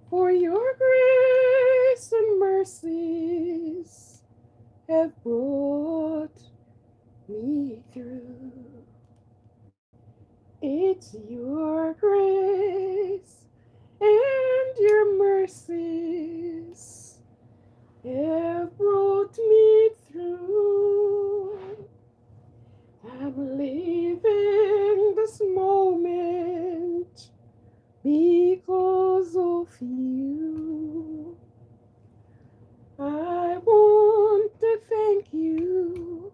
For your grace and mercies have brought me through. It's your grace and your mercies have brought me through. I'm living this moment because of you. I want to thank you,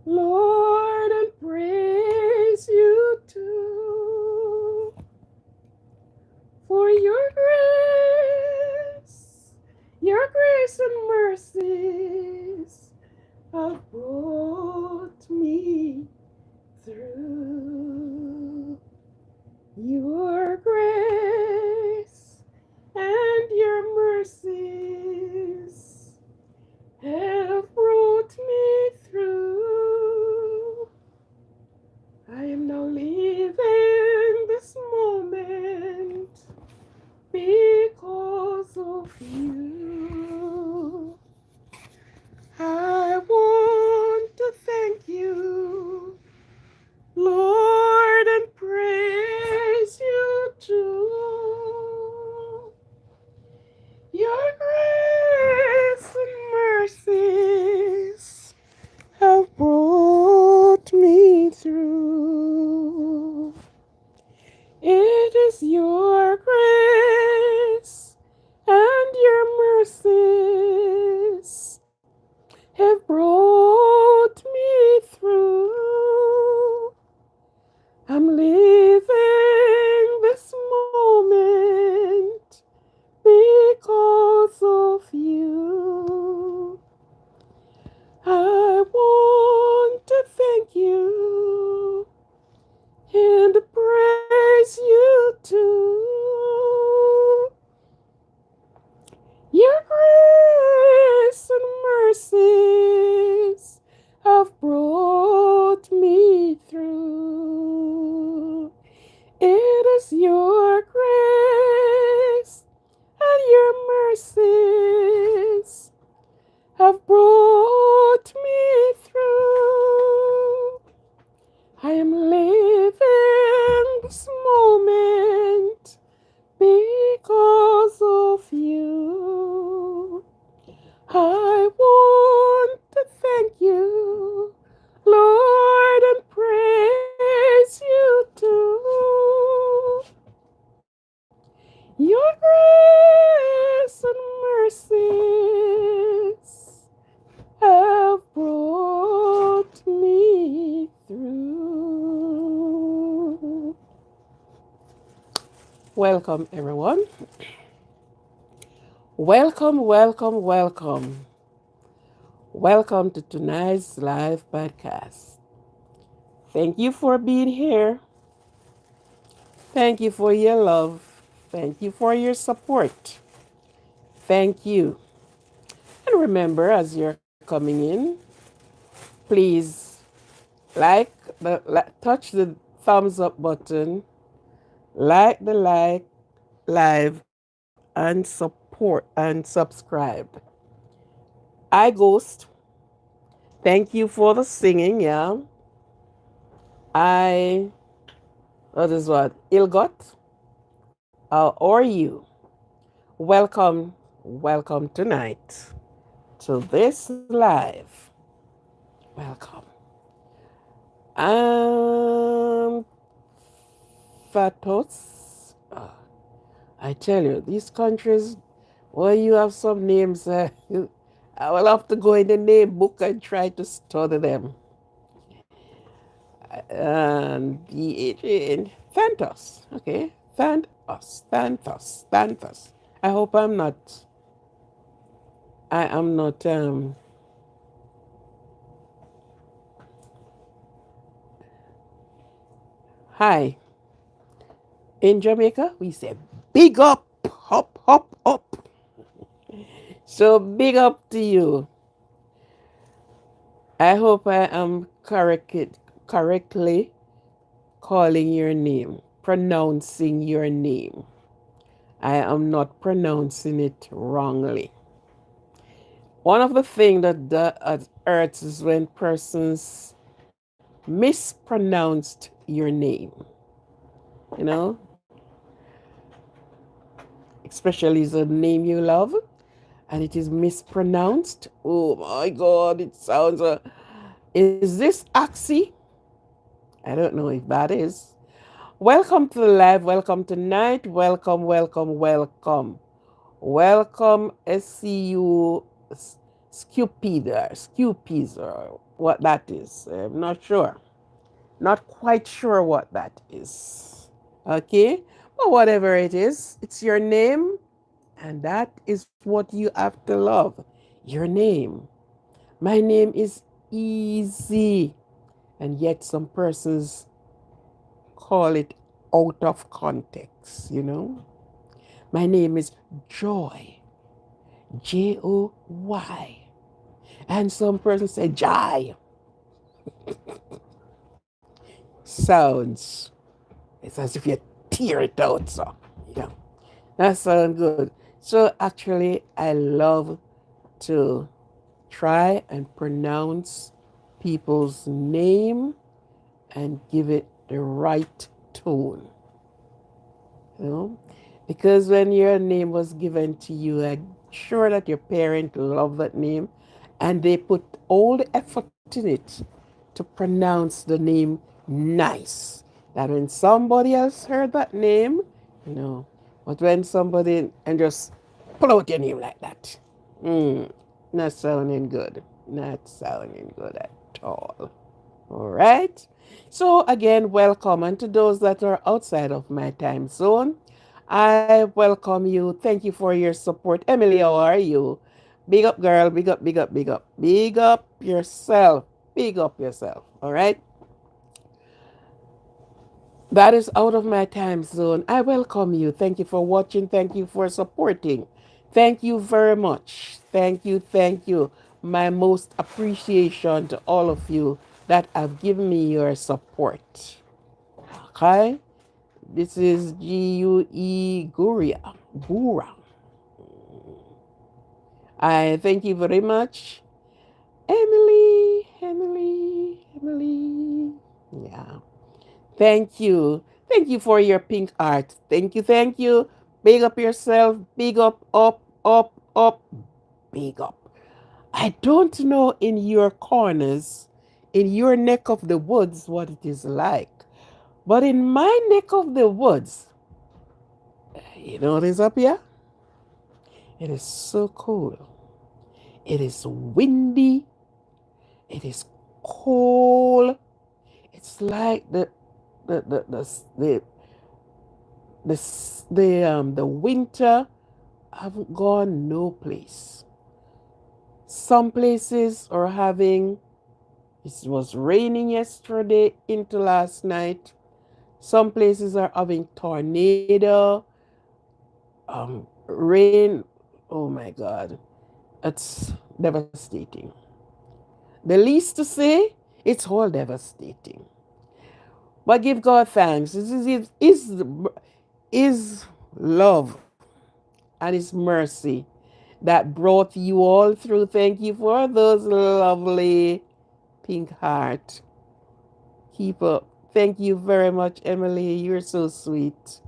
Lord, and praise you too for your grace and mercies have brought me through. Your grace and your mercies have brought me through. I am now living this moment because of you. I want to thank you, Lord, and praise you too. Your grace and mercies have brought me through. It is your grace and your mercies have brought me through. I'm living this moment because of you. I want to thank you and praise you too. Your grace and mercies have brought me through. It is your grace and your mercies have brought me through. I am living this moment because of you. I want to thank you, Lord, and praise you too. Your grace and mercies have brought me through. Welcome, everyone. Welcome, welcome, welcome. Welcome to tonight's live podcast. Thank you for being here. Thank you for your love. Thank you for your support. Thank you. And remember, as you're coming in, please touch the thumbs up button, like the live, and support and subscribe. I Ghost. Thank you for the singing. Yeah, I. What is what? Ilgot. How are you? Welcome, welcome tonight to this live. Welcome. Um, Fatos. I tell you, these countries, well, you have some names. I will have to go in the name book and try to study them. And Thantos. Okay, Thantos. I hope I'm not. I am not. Hi. In Jamaica, we say big up, hop, hop, up. So big up to you. I hope I am correctly calling your name, pronouncing your name. I am not pronouncing it wrongly. One of the things that hurts is when persons mispronounced your name, you know, especially the name you love and it is mispronounced. Oh my God, it sounds. Is this Axie? I don't know if that is. Welcome to the live. Welcome tonight. Welcome, welcome, welcome. Welcome, SCU Scupies, or what that is. I'm not sure. Not quite sure what that is. Okay? But whatever it is, it's your name, and that is what you have to love. Your name. My name is easy, and yet some persons call it out of context. My name is Joy, Joy. And some person say Jai. Sounds, it's as if you tear it out, so, you know. That sounds good. So actually, I love to try and pronounce people's name and give it the right tone. You know? Because when your name was given to you, I'm sure that your parent loved that name and they put all the effort in it to pronounce the name nice. That when somebody else heard that name, you know, but when somebody and just pull out your name like that, not sounding good. Not sounding good at all. All right. So, again, welcome. And to those that are outside of my time zone, I welcome you. Thank you for your support. Emily, how are you? Big up, girl. Big up, big up, big up. Big up yourself. Big up yourself. All right. That is out of my time zone. I welcome you. Thank you for watching. Thank you for supporting. Thank you very much. Thank you. Thank you. My most appreciation to all of you that have given me your support. Okay? This is GUE Guria. Gura. I thank you very much. Emily, Emily, Emily. Yeah. Thank you. Thank you for your pink art. Thank you. Thank you. Big up yourself. Big up, up, up, up. Big up. I don't know in your corners, in your neck of the woods, what it is like. But in my neck of the woods, you know what is up here? It is so cool. It is windy. It is cold. It's like the winter haven't gone no place. Some places are having, it was raining yesterday into last night. Some places are having tornado, rain. Oh my God. It's devastating. The least to say, it's all devastating. But give God thanks. This is love and His mercy that brought you all through. Thank you for those lovely pink heart. Keep up. Thank you very much, Emily. You're so sweet.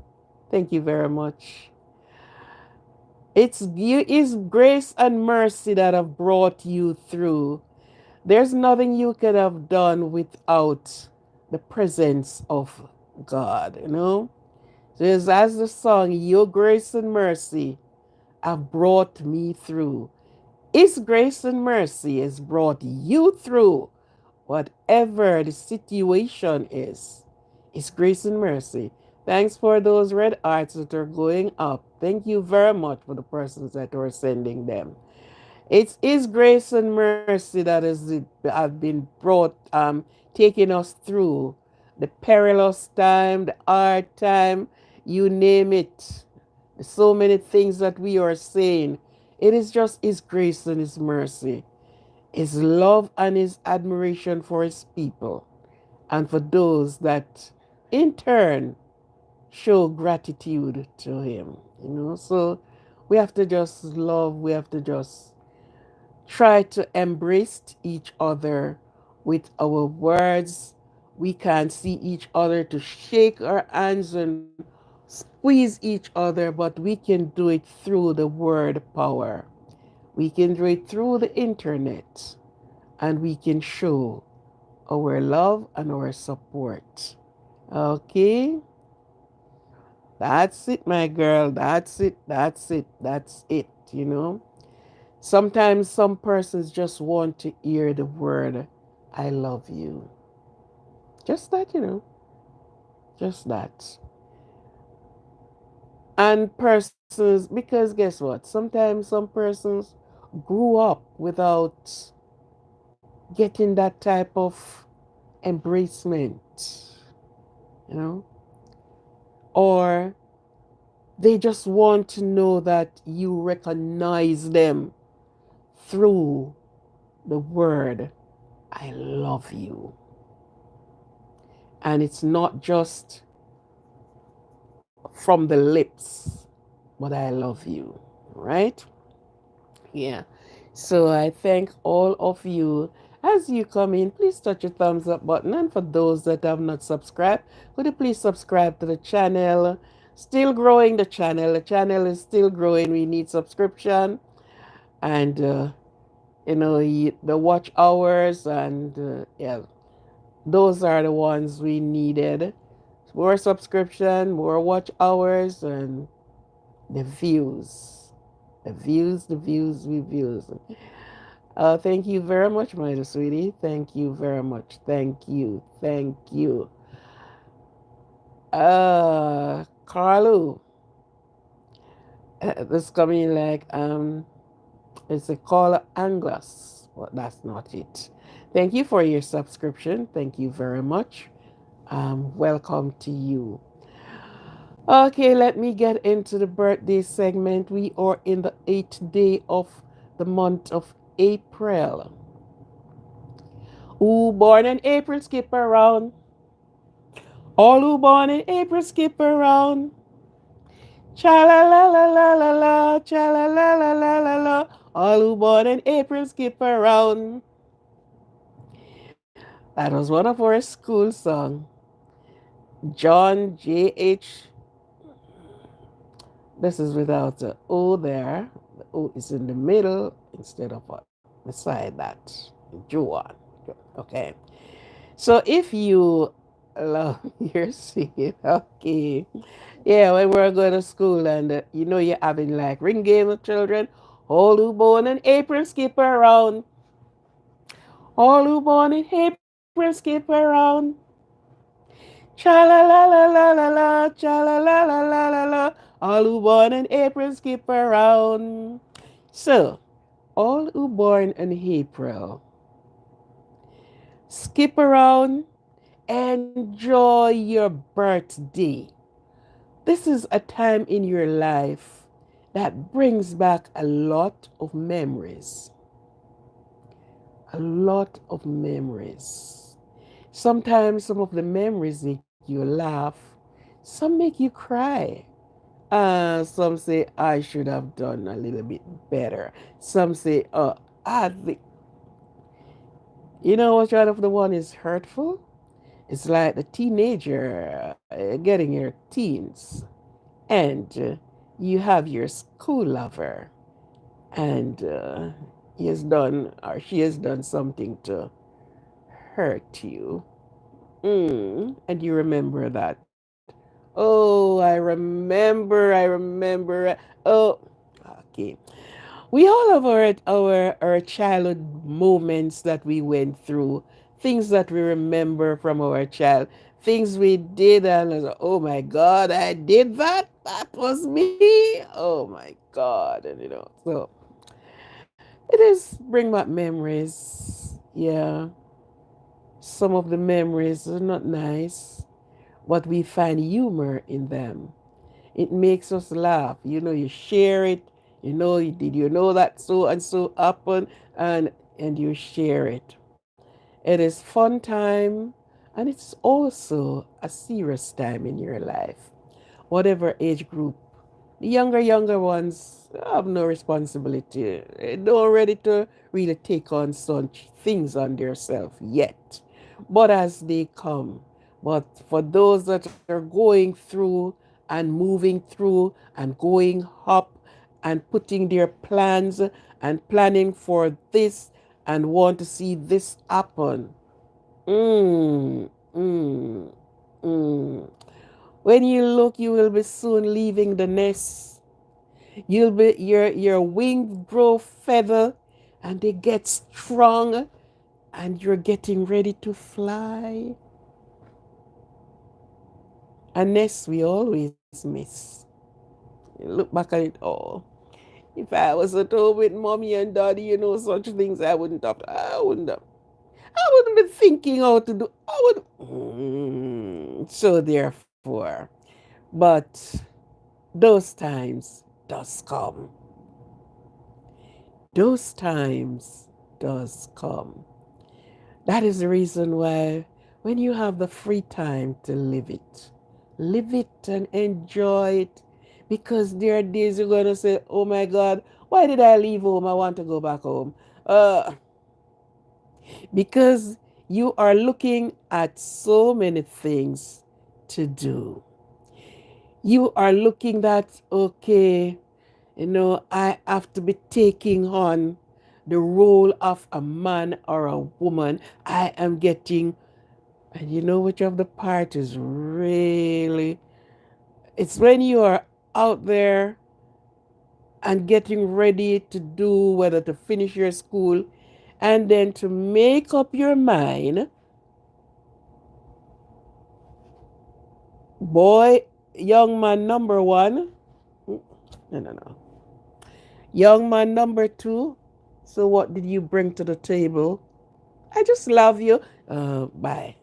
Thank you very much. It's grace and mercy that have brought you through. There's nothing you could have done without the presence of God. So it's as the song, Your Grace and Mercy have brought me through. His grace and mercy has brought you through whatever the situation is. His grace and mercy. Thanks for those red hearts that are going up. Thank you very much for the persons that are sending them. It's His grace and mercy that have been brought, taking us through the perilous time, the hard time, you name it. So many things that we are saying. It is just His grace and His mercy, His love and His admiration for His people, and for those that in turn show gratitude to Him. So we have to just love, we have to just try to embrace each other with our words. We can't see each other to shake our hands and squeeze each other, but we can do it through the word power. We can do it through the internet, and we can show our love and our support. Okay? That's it, my girl. That's it. That's it. That's it. Sometimes some persons just want to hear the word, I love you. Just that. Just that. And persons, because guess what? Sometimes some persons grew up without getting that type of embracement, you know, or they just want to know that you recognize them through the word, I love you. And it's not just from the lips, but I love you, right? Yeah. So I thank all of you. As you come in, please touch your thumbs up button. And for those that have not subscribed, could you please subscribe to the channel? Still growing the channel. The channel is still growing. We need subscription. And, the watch hours. And, yeah, those are the ones we needed. More subscription, more watch hours, and the views. The views. Thank you very much, my sweetie. Thank you very much. Thank you. Thank you. Carlo, this coming like it's a call Anglers, but that's not it. Thank you for your subscription. Thank you very much. Welcome to you. Okay, let me get into the birthday segment. We are in the 8th day of the month of April. Who born in April skip around? All who born in April skip around. Cha la la la la la la, cha la la la la la la. All who born in April skip around. That was one of our school songs. John J.H. This is without the O there. The O is in the middle instead of beside that. Joan. Okay. So if you love your singing, okay. Yeah, when we're going to school and you're having like ring game with children, all who born in April skip around. All who born in April skip around. Cha la la la la la la, cha la la la la la la. All who born in April skip around. So, all who born in April, skip around, enjoy your birthday. This is a time in your life that brings back a lot of memories. A lot of memories. Sometimes some of the memories make you laugh, some make you cry. Some say, I should have done a little bit better. Some say, I think. You know which one of the one is hurtful? It's like the teenager getting your teens, and you have your school lover, and he has done or she has done something to hurt you. And you remember that. Oh, I remember. Oh, okay. We all have our childhood moments that we went through, things that we remember from our child, things we did, and I was like, oh my God, I did that. That was me. Oh my God, and so it is bring back memories. Yeah, some of the memories are not nice, but we find humor in them. It makes us laugh. You share it. Did you know that so and so happened, and you share it. It is fun time, and it's also a serious time in your life, whatever age group The younger ones have no responsibility. They don't ready to really take on such things on themselves yet. But as they come, but for those that are going through and moving through and going up and putting their plans and planning for this and want to see this happen. Mm, mm, mm. When you look, you will be soon leaving the nest. You'll be your wings grow feather and they get strong and you're getting ready to fly. A nest we always miss. You look back at it all. If I was at home with mommy and daddy, such things I wouldn't be thinking how to do. I would. So therefore, but those times does come. Those times does come. That is the reason why when you have the free time to live it and enjoy it. Because there are days you're going to say, oh my God, why did I leave home? I want to go back home. Uh, because you are looking at so many things to do. You are looking at, okay, I have to be taking on the role of a man or a woman. I am getting, and you know which of the part is really, it's when you are out there and getting ready to do whether to finish your school and then to make up your mind, boy, young man number one, no. Young man number two, so what did you bring to the table? I just love you. Bye.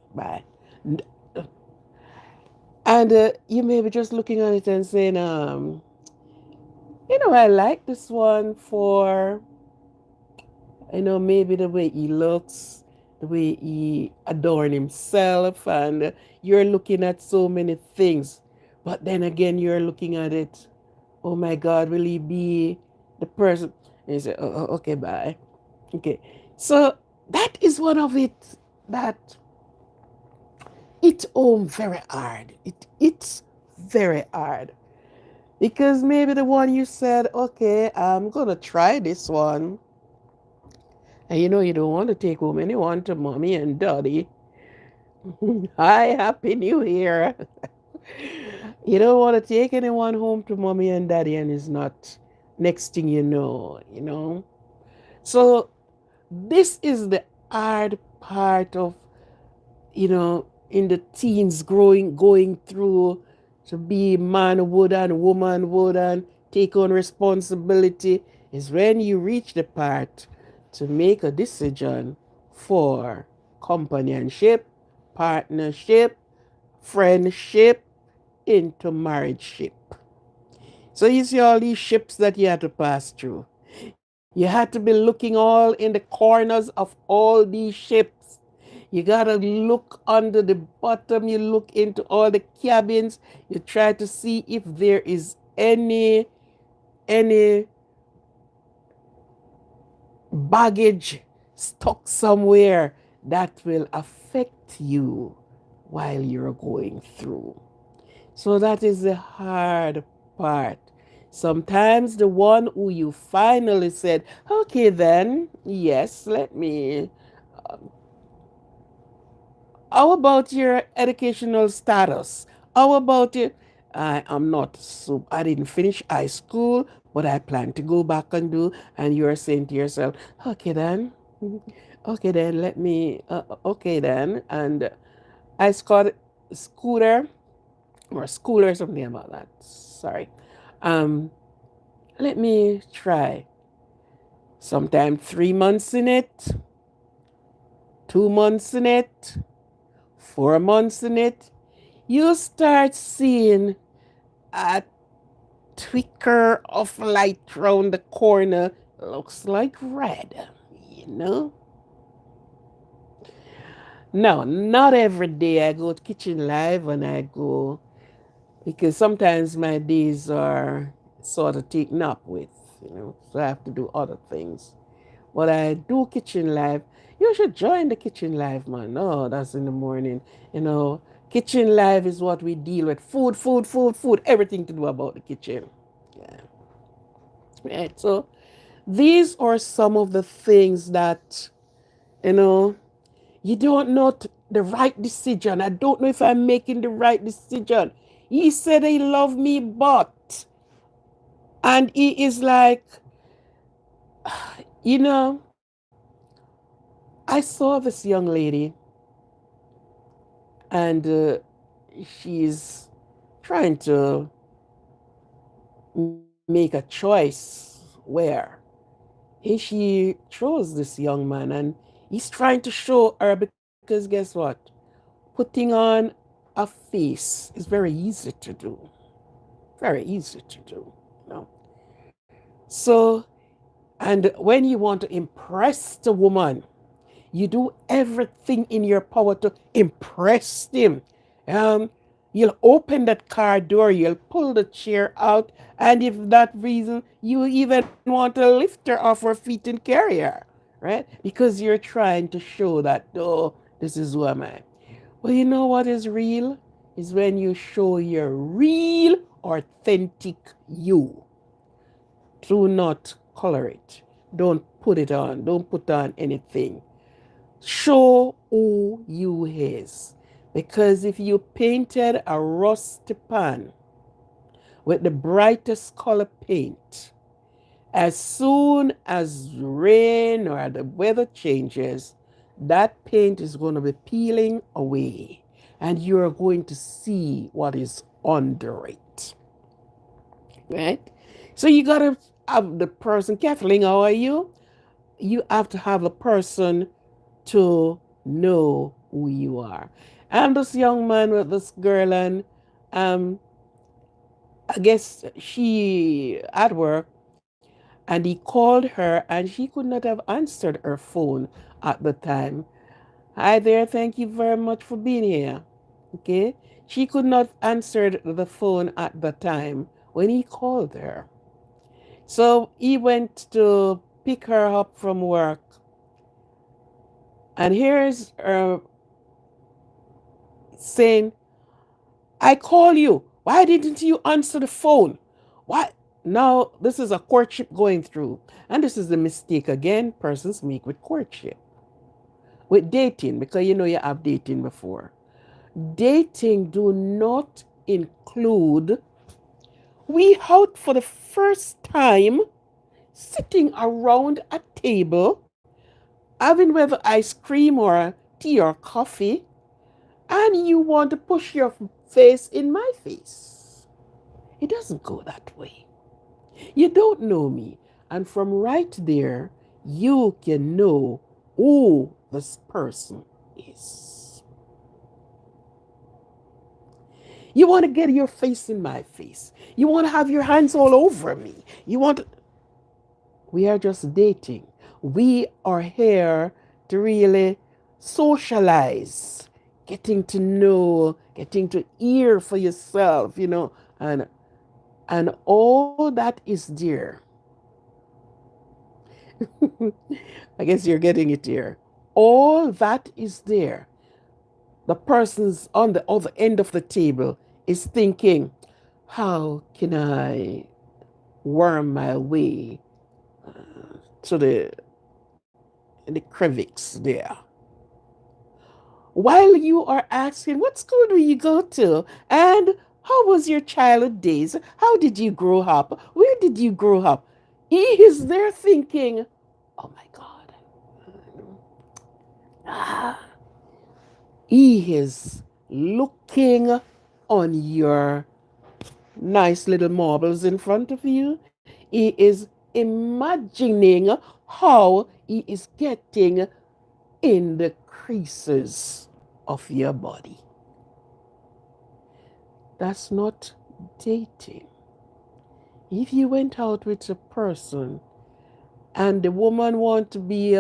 And you may be just looking at it and saying, I like this one for, maybe the way he looks, the way he adorn himself, and you're looking at so many things. But then again, you're looking at it, oh my God, will he be the person? And you say, okay, bye. Okay. So that is one of it that it's very hard. It's very hard. Because maybe the one you said, okay, I'm gonna try this one. And you don't want to take home anyone to mommy and daddy. Hi, happy new year. You don't want to take anyone home to mommy and daddy and it's not next thing you know. So this is the hard part of in the teens going through to be manwood and womanwood and take on responsibility is when you reach the part to make a decision for companionship, partnership, friendship into marriageship. So you see all these ships that you had to pass through. You had to be looking all in the corners of all these ships. You gotta look under the bottom, you look into all the cabins, you try to see if there is any baggage stuck somewhere that will affect you while you're going through. So that is the hard part. Sometimes the one who you finally said, okay, then, yes, let me. How about your educational status? How about it? I am not so, I didn't finish high school, but I plan to go back and do. And you're saying to yourself, okay, then, okay, then, okay, then. And I got scooter or school or something about that. Sorry. Um, Let me try. Sometime 3 months in it, 2 months in it, 4 months in it. You start seeing a twicker of light round the corner. Looks like red, you know? No, not every day I go to Kitchen Live and I go because sometimes my days are sort of take nap with, so I have to do other things. But I do kitchen live. You should join the kitchen live, man. No, that's in the morning. You know, kitchen live is what we deal with. Food, food, food, food. Everything to do about the kitchen. Yeah. Right. So these are some of the things that, you know, you don't know the right decision. I don't know if I'm making the right decision. He said he loved me, but, and he is like, you know, I saw this young lady, and she's trying to make a choice where she chose this young man, and he's trying to show her, because guess what? Putting on a face is very easy to do. Very easy to do. You know? So, and when you want to impress the woman, you do everything in your power to impress him. Um, you'll open that car door, you'll pull the chair out, and if that reason, you even want to lift her off her feet and carry her, right? Because you're trying to show that, oh, this is who am I. Well, you know what is real? Is when you show your real, authentic you. Do not color it. Don't put it on. Don't put on anything. Show who you is. Because if you painted a rusty pan with the brightest color paint, as soon as rain or the weather changes, that paint is going to be peeling away, and you're going to see what is under it. Right? So you got to have the person, Kathleen, how are you? You have to have a person to know who you are. And this young man with this girl, and um, I guess she at work, and he called her, and she could not have answered her phone at the time. Hi there, thank you very much for being here. Okay, she could not answer the phone at the time when he called her. So he went to pick her up from work, and here's her saying, I call you. Why didn't you answer the phone? Why? Now, this is a courtship going through. And this is the mistake again persons make with courtship, with dating, because you know you have dating before. Dating do not include we out for the first time, sitting around a table, having whether ice cream or tea or coffee, and you want to push your face in my face. It doesn't go that way. You don't know me. And from right there, you can know who this person is. You want to get your face in my face. You want to have your hands all over me. You want to... We are just dating. We are here to really socialize, getting to know, getting to hear for yourself, and all that is there. I guess you're getting it here. All that is there. The person's on the other end of the table is thinking, how can I worm my way to the crevice there? While you are asking, what school do you go to? And how was your childhood days? How did you grow up? Where did you grow up? He is there thinking, oh my God. Ah, he is looking on your nice little marbles in front of you. He is imagining how he is getting in the creases of your body. That's not dating. If you went out with a person and the woman want to be, you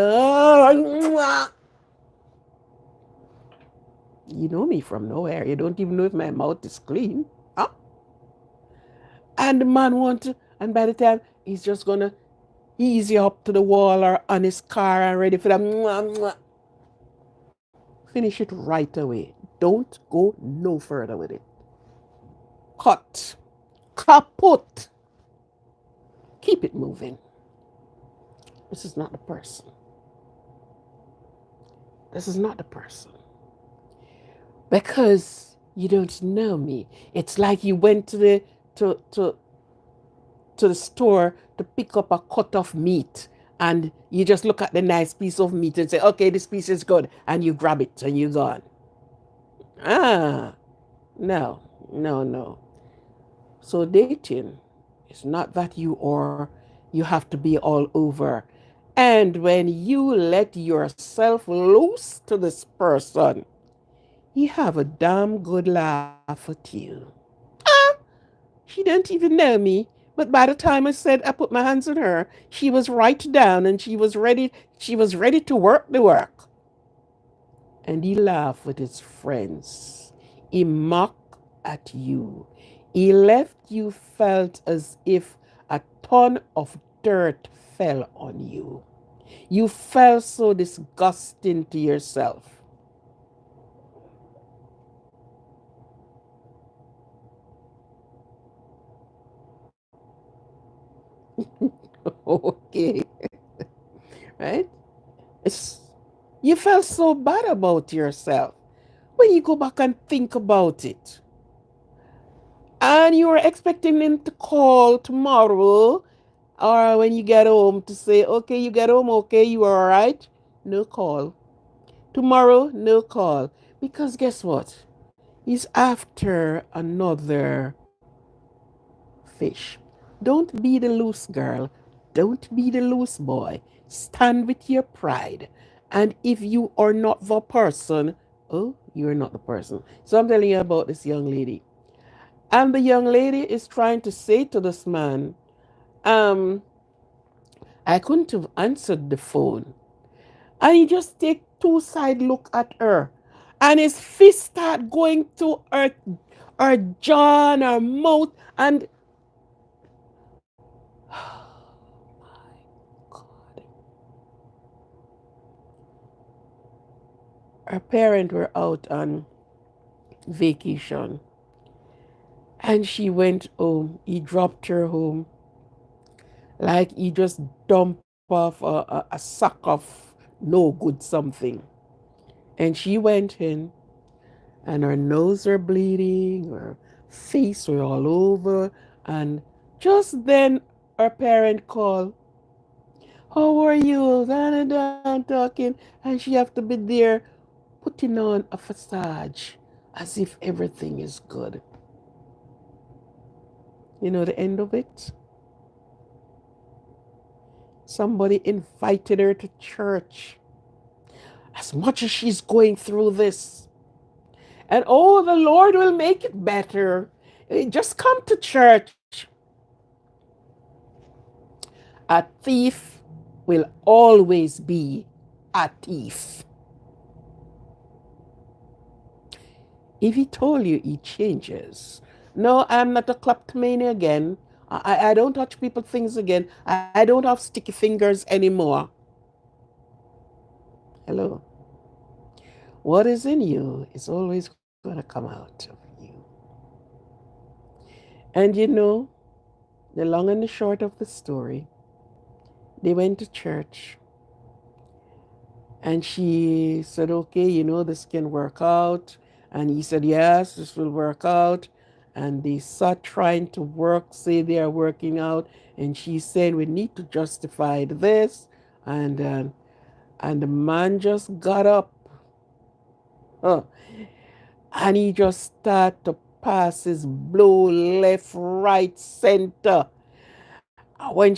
know me from nowhere. You don't even know if my mouth is clean. Huh? And the man want to, And by the time he's just gonna ease you up to the wall or on his car and ready for that, finish it right away. Don't go no further with it. Cut. Kaput. Keep it moving. This is not the person. This is not the person. Because you don't know me. It's like you went to to to the store to pick up a cut of meat, and you just look at the nice piece of meat and say, okay, this piece is good, and you grab it and you're gone. Ah, no, no, no. So dating is not that you have to be all over. And when you let yourself loose to this person, you have a damn good laugh at you. Ah, she didn't even know me. But by the time I said I put my hands on her, she was right down and she was ready to work the work. And he laughed with his friends. He mocked at you. He left you felt as if a ton of dirt fell on you. You felt so disgusting to yourself. Okay, right? It's, you felt so bad about yourself when you go back and think about it. And you were expecting him to call tomorrow or when you get home to say, okay, you get home, okay, you are all right. No call. Tomorrow, no call. Because guess what? He's after another fish. Don't be the loose girl. Don't be the loose boy. Stand with your pride. And if you are not the person, oh, you're not the person. So I'm telling you about this young lady. And the young lady is trying to say to this man, um, I couldn't have answered the phone. And he just take two side look at her. And his fist start going to her jaw and her mouth. And God, her parents were out on vacation. And she went home. He dropped her home. Like he just dumped off a sack of no good something. And she went in and her nose were bleeding, her face were all over. And just then her parent called, how are you? Da, talking. And she have to be there putting on a facade as if everything is good. You know the end of it? Somebody invited her to church. As much as she's going through this, and oh, the Lord will make it better. Just come to church. A thief will always be a thief. If he told you he changes, no, I'm not a kleptomania again. I don't touch people's things again. I don't have sticky fingers anymore. Hello. What is in you is always going to come out of you. And you know, the long and the short of the story, they went to church and she said, okay, this can work out. And he said, yes, this will work out. And they sat trying to work, say they are working out. And she said, we need to justify this. And the man just got up. Huh, and he just started to pass his blow left, right, center. When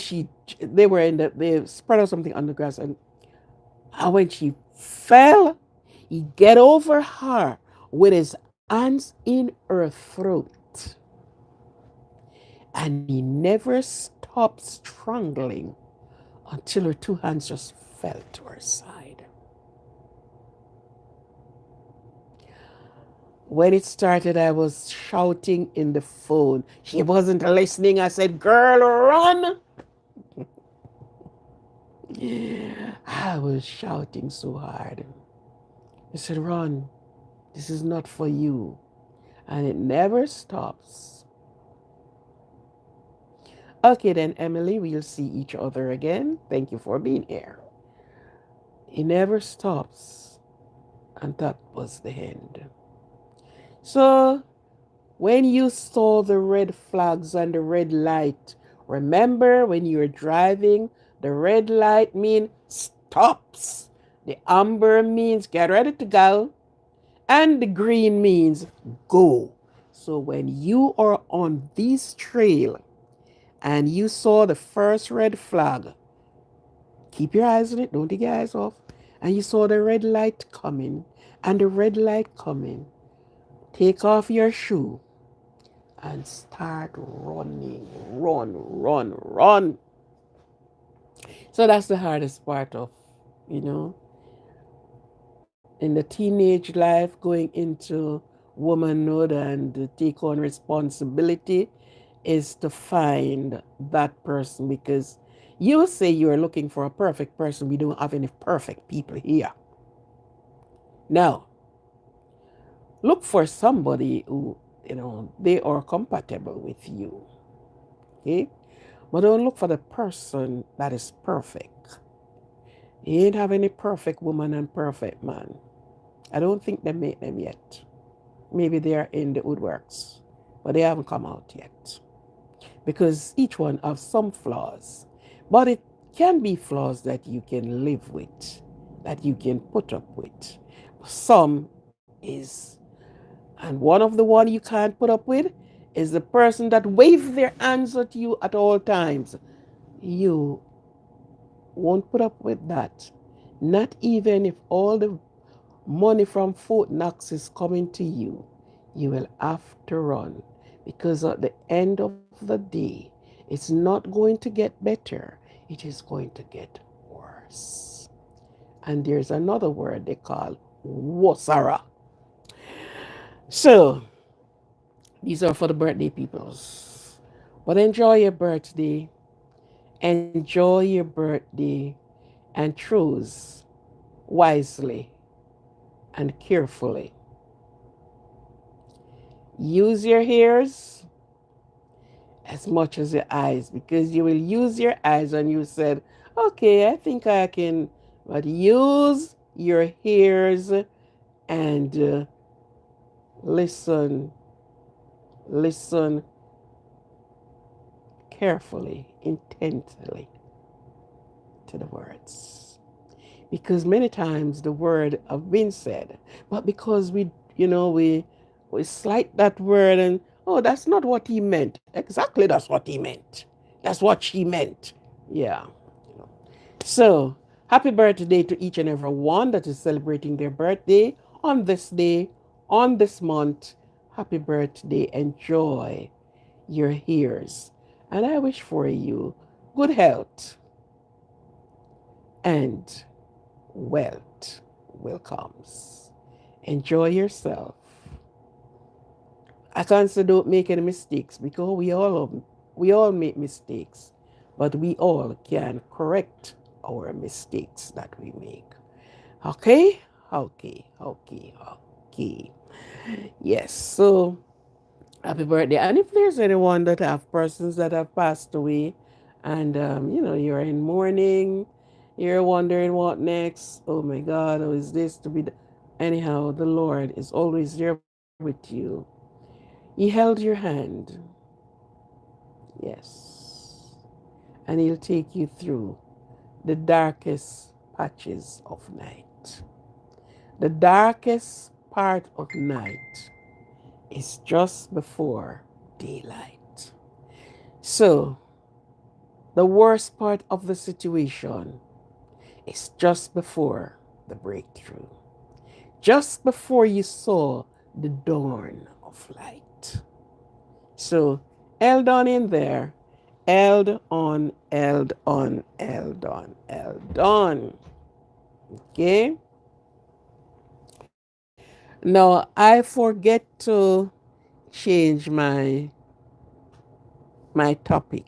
they were they spread out something on the grass, and when she fell, he get over her with his hands in her throat, and he never stopped strangling until her two hands just fell to her side. When it started, I was shouting in the phone. She wasn't listening. I said, "Girl, run." I was shouting so hard. I said, "Run. This is not for you." And it never stops. Okay, then, Emily, we'll see each other again. Thank you for being here. It never stops. And that was the end. So, when you saw the red flags and the red light, remember when you're driving, the red light means stops. The amber means get ready to go. And the green means go. So when you are on this trail and you saw the first red flag, keep your eyes on it, don't take your eyes off. And you saw the red light coming and the red light coming. Take off your shoe and start running. Run, run, run. So that's the hardest part of, you know, in the teenage life, going into womanhood and take on responsibility is to find that person because you say you're looking for a perfect person. We don't have any perfect people here. Now, look for somebody who, they are compatible with you. Okay? But don't look for the person that is perfect. You ain't have any perfect woman and perfect man. I don't think they made them yet. Maybe they are in the woodworks, but they haven't come out yet. Because each one has some flaws. But it can be flaws that you can live with, that you can put up with. Some is, and one of the one you can't put up with is the person that waves their hands at you at all times. You won't put up with that. Not even if all the money from Fort Knox is coming to you, you will have to run because at the end of the day, it's not going to get better, it is going to get worse. And there's another word they call wasara. So, these are for the birthday peoples. But enjoy your birthday, enjoy your birthday, and choose wisely and carefully. Use your ears as much as your eyes because you will use your eyes and you said, okay, I think I can, but use your ears and listen, listen carefully, intently to the words. Because many times the word have been said, but because we slight that word and oh, that's not what he meant. Exactly, that's what he meant. That's what she meant. Yeah. So happy birthday to each and every one that is celebrating their birthday on this day, on this month. Happy birthday. Enjoy your years. And I wish for you good health and wealth will comes. Enjoy yourself. I can't say don't make any mistakes because we all make mistakes, but we all can correct our mistakes that we make. Okay? Okay, okay, okay. Yes, so happy birthday. And if there's anyone that have persons that have passed away and you're in mourning, you're wondering what next. Oh my God, how is this to be? Anyhow, the Lord is always there with you. He held your hand. Yes. And he'll take you through the darkest patches of night. The darkest part of night is just before daylight. So, the worst part of the situation is just before the breakthrough, just before you saw the dawn of light. So, held on in there, held on, held on, held on, held on. Okay? No, I forget to change my topic.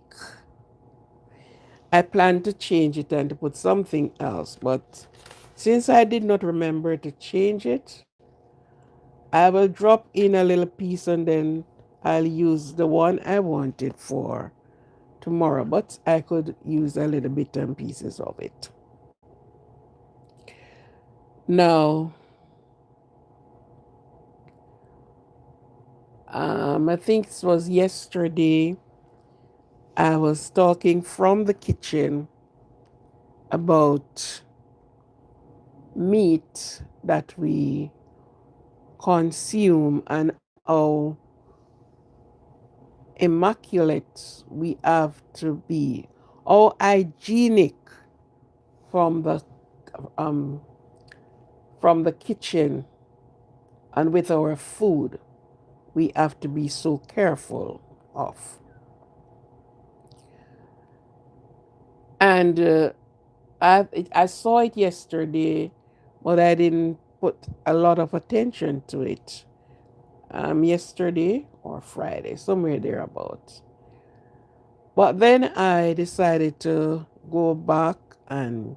I plan to change it and to put something else, but since I did not remember to change it, I will drop in a little piece and then I'll use the one I wanted for tomorrow, but I could use a little bit and pieces of it. Now, I think it was yesterday, I was talking from the kitchen about meat that we consume and how immaculate we have to be, how hygienic from the um, from the kitchen and with our food we have to be so careful of. And I saw it yesterday, but I didn't put a lot of attention to it. Yesterday or Friday, somewhere thereabout. But then I decided to go back and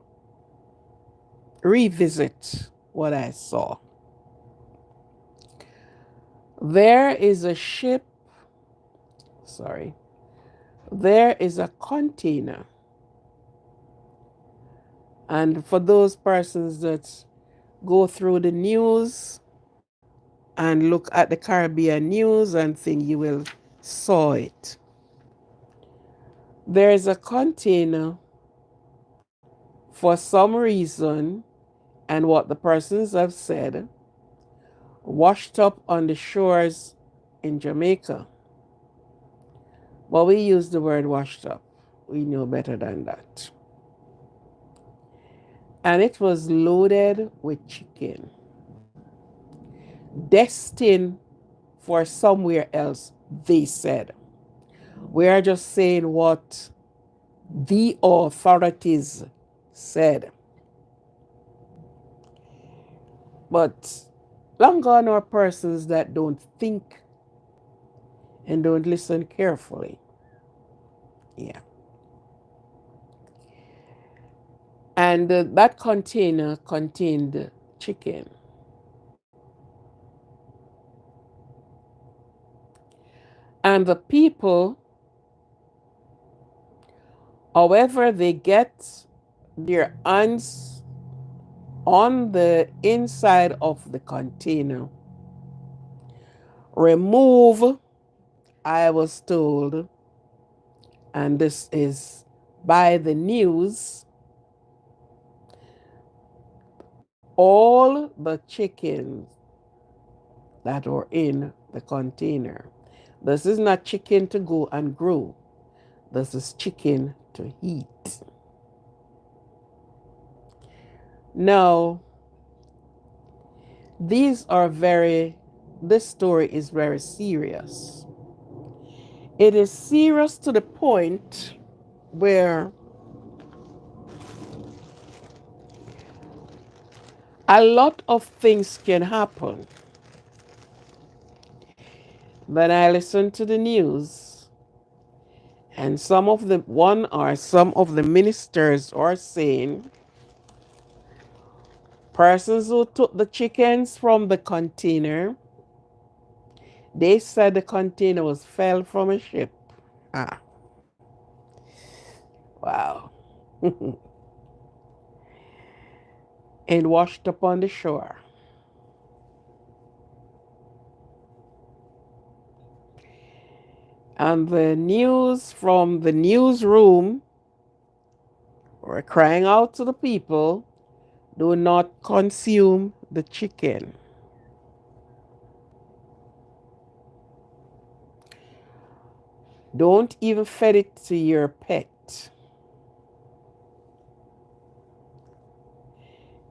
revisit what I saw. There is a ship, sorry, there is a container. And for those persons that go through the news and look at the Caribbean news and think you will saw it. There is a container for some reason, and what the persons have said, washed up on the shores in Jamaica. Well, we use the word washed up. We know better than that. And it was loaded with chicken, destined for somewhere else, they said. We are just saying what the authorities said. But long gone are persons that don't think and don't listen carefully. Yeah. And that container contained chicken. And the people, however, they get their hands on the inside of the container, remove, I was told, and this is by the news, all the chickens that were in the container. This is not chicken to go and grow. This is chicken to eat. Now, this story is very serious. It is serious to the point where a lot of things can happen. When I listen to the news, and some of the ministers are saying persons who took the chickens from the container, they said the container was fell from a ship. Ah, wow. And washed up on the shore. And the news from the newsroom were crying out to the people, do not consume the chicken. Don't even feed it to your pet.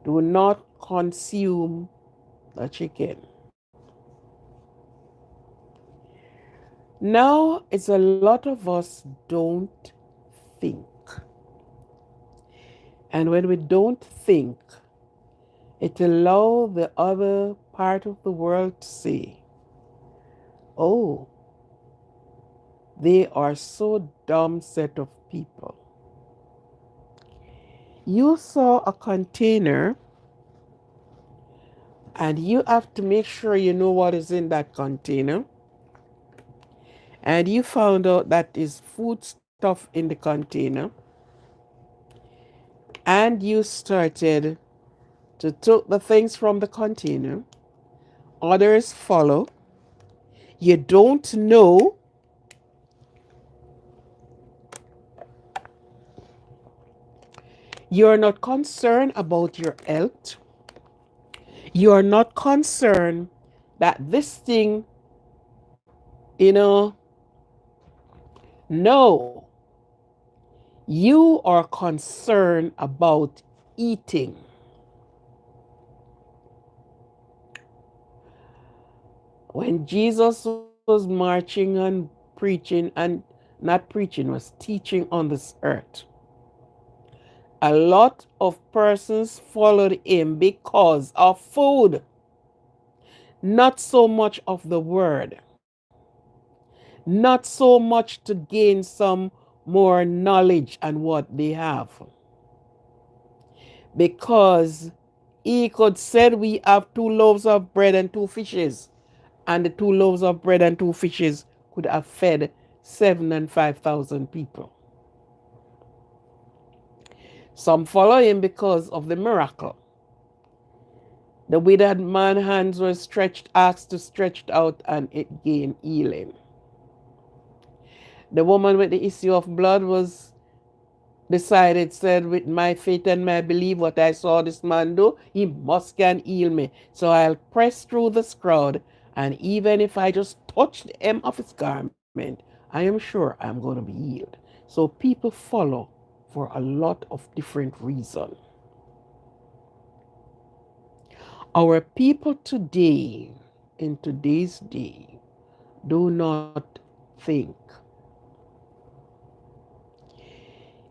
Do not consume the chicken. Now, it's a lot of us don't think. And when we don't think, It allows the other part of the world to say, oh, they are so dumb set of people. You saw a container and you have to make sure you know what is in that container. And you found out that is food stuff in the container. And you started to take the things from the container. Others follow. You don't know. You're not concerned about your health. You are not concerned that this thing, you know, no. You are concerned about eating. When Jesus was marching and preaching, and not preaching, was teaching on this earth, a lot of persons followed him because of food, not so much of the word, not so much to gain some more knowledge and what they have. Because he could said we have 2 loaves of bread and 2 fishes, and the 2 loaves of bread and 2 fishes could have fed 7 and 5,000 people. Some follow him because of the miracle. The withered man's hands were stretched, asked to stretched out, and it gained healing. The woman with the issue of blood was decided, said, with my faith and my belief, what I saw this man do, he must can heal me. So I'll press through this crowd, and even if I just touch the hem of his garment, I am sure I'm going to be healed. So people follow for a lot of different reasons. Our people today, in today's day, do not think.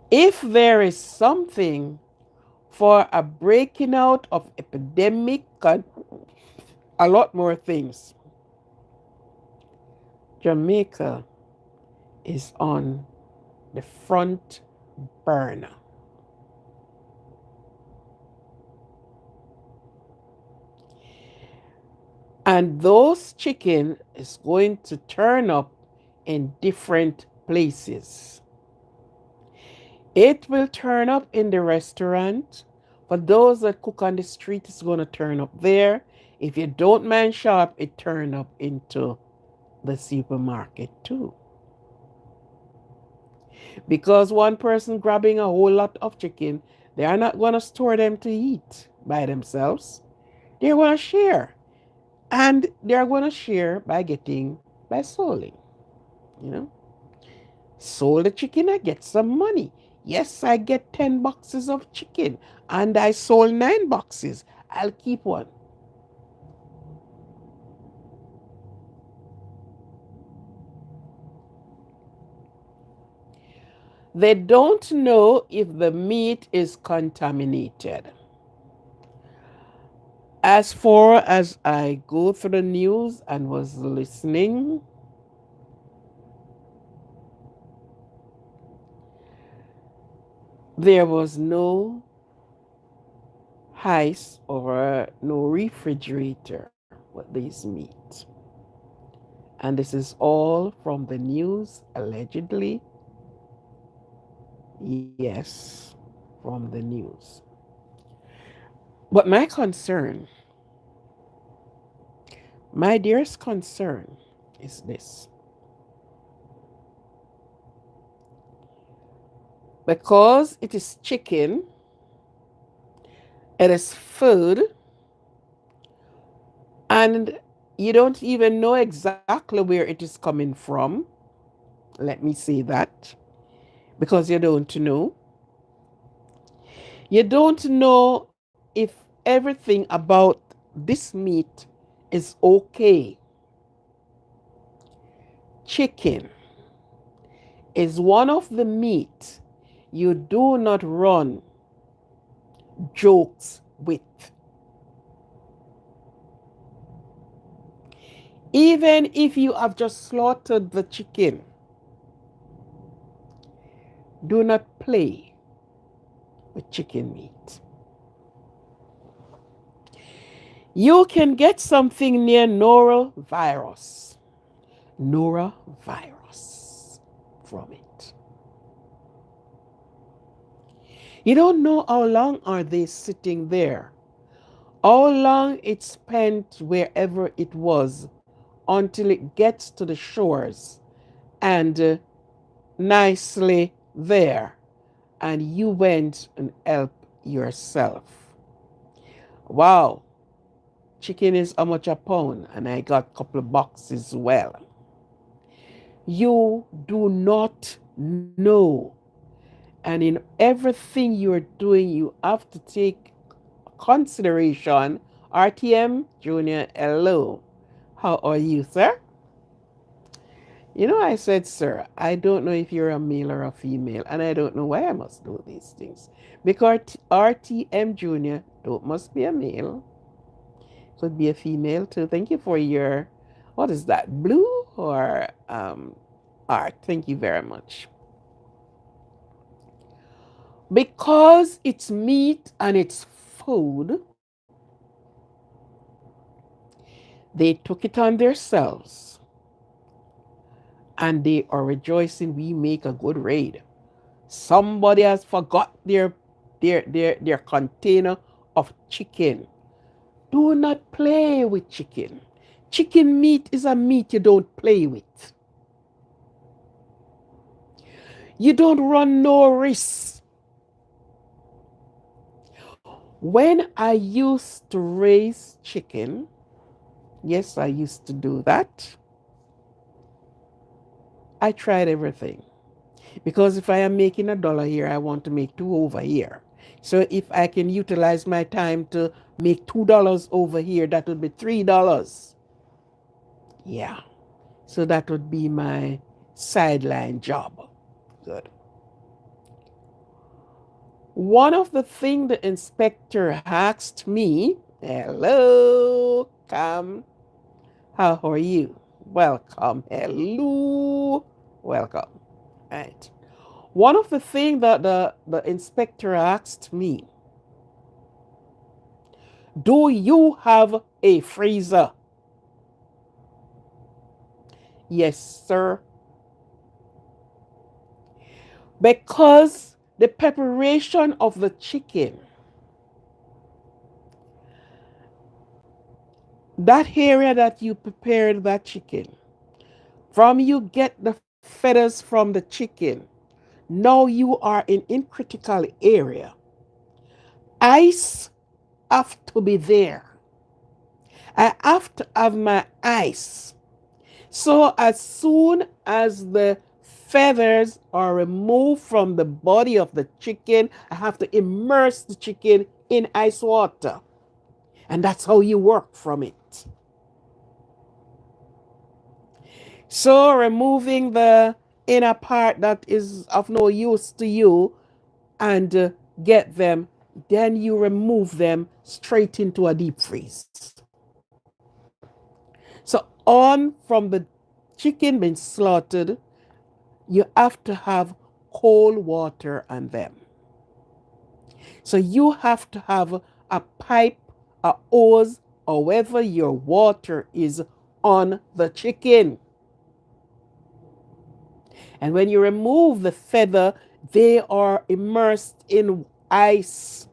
If there is something for a breaking out of epidemic and a lot more things, Jamaica is on the front burner. And those chicken is going to turn up in different places. It will turn up in the restaurant. For those that cook on the street, it's going to turn up there. If you don't mind sharp, it turn up into the supermarket too. Because one person grabbing a whole lot of chicken, they are not going to store them to eat by themselves. They're going to share. And they're going to share by selling, you know. Sold the chicken, I get some money. Yes, I get 10 boxes of chicken and I sold 9 boxes. I'll keep one. They don't know if the meat is contaminated. As far as I go through the news and was listening, there was no ice or no refrigerator with this meat. And this is all from the news, allegedly. Yes, from the news. But my dearest concern is this. Because it is chicken, it is food, and you don't even know exactly where it is coming from. Let me say that. Because you don't know. You don't know if everything about this meat is okay. Chicken is one of the meat you do not run jokes with. Even if you have just slaughtered the chicken, do not play with chicken meat. You can get something near norovirus from it. You don't know how long are they sitting there, how long it spent wherever it was until it gets to the shores and nicely there, and you went and helped yourself. Wow, chicken is how much a pound, and I got a couple of boxes as well. You do not know. And in everything you're doing, you have to take consideration. RTM Junior, hello. How are you, sir? You know, I said, sir, I don't know if you're a male or a female, and I don't know why I must do these things. Because RTM Junior must be a male, could be a female too. Thank you for your, what is that, blue or art? Thank you very much. Because it's meat and it's food, they took it on themselves and they are rejoicing we make a good raid. Somebody has forgot their container of chicken. Do not play with chicken. Chicken meat is a meat you don't play with. You don't run no risks. When I used to raise chicken, yes, I used to do that. I tried everything. Because if I am making $1 here, I want to make two over here. So if I can utilize my time to make $2 over here, that would be $3. Yeah. So that would be my sideline job. Good. One of the things the inspector asked me, hello, come, how are you? Welcome, hello, welcome. Right. One of the things that the inspector asked me, do you have a freezer? Yes, sir. Because the preparation of the chicken, that area that you prepared that chicken, from you get the feathers from the chicken, now you are in critical area. Ice have to be there. I have to have my ice. So as soon as the feathers are removed from the body of the chicken, I have to immerse the chicken in ice water. And that's how you work from it. So removing the inner part that is of no use to you and get them, then you remove them straight into a deep freeze. So on from the chicken being slaughtered, you have to have cold water on them. So you have to have a pipe, a hose, however your water is on the chicken. And when you remove the feather, they are immersed in ice.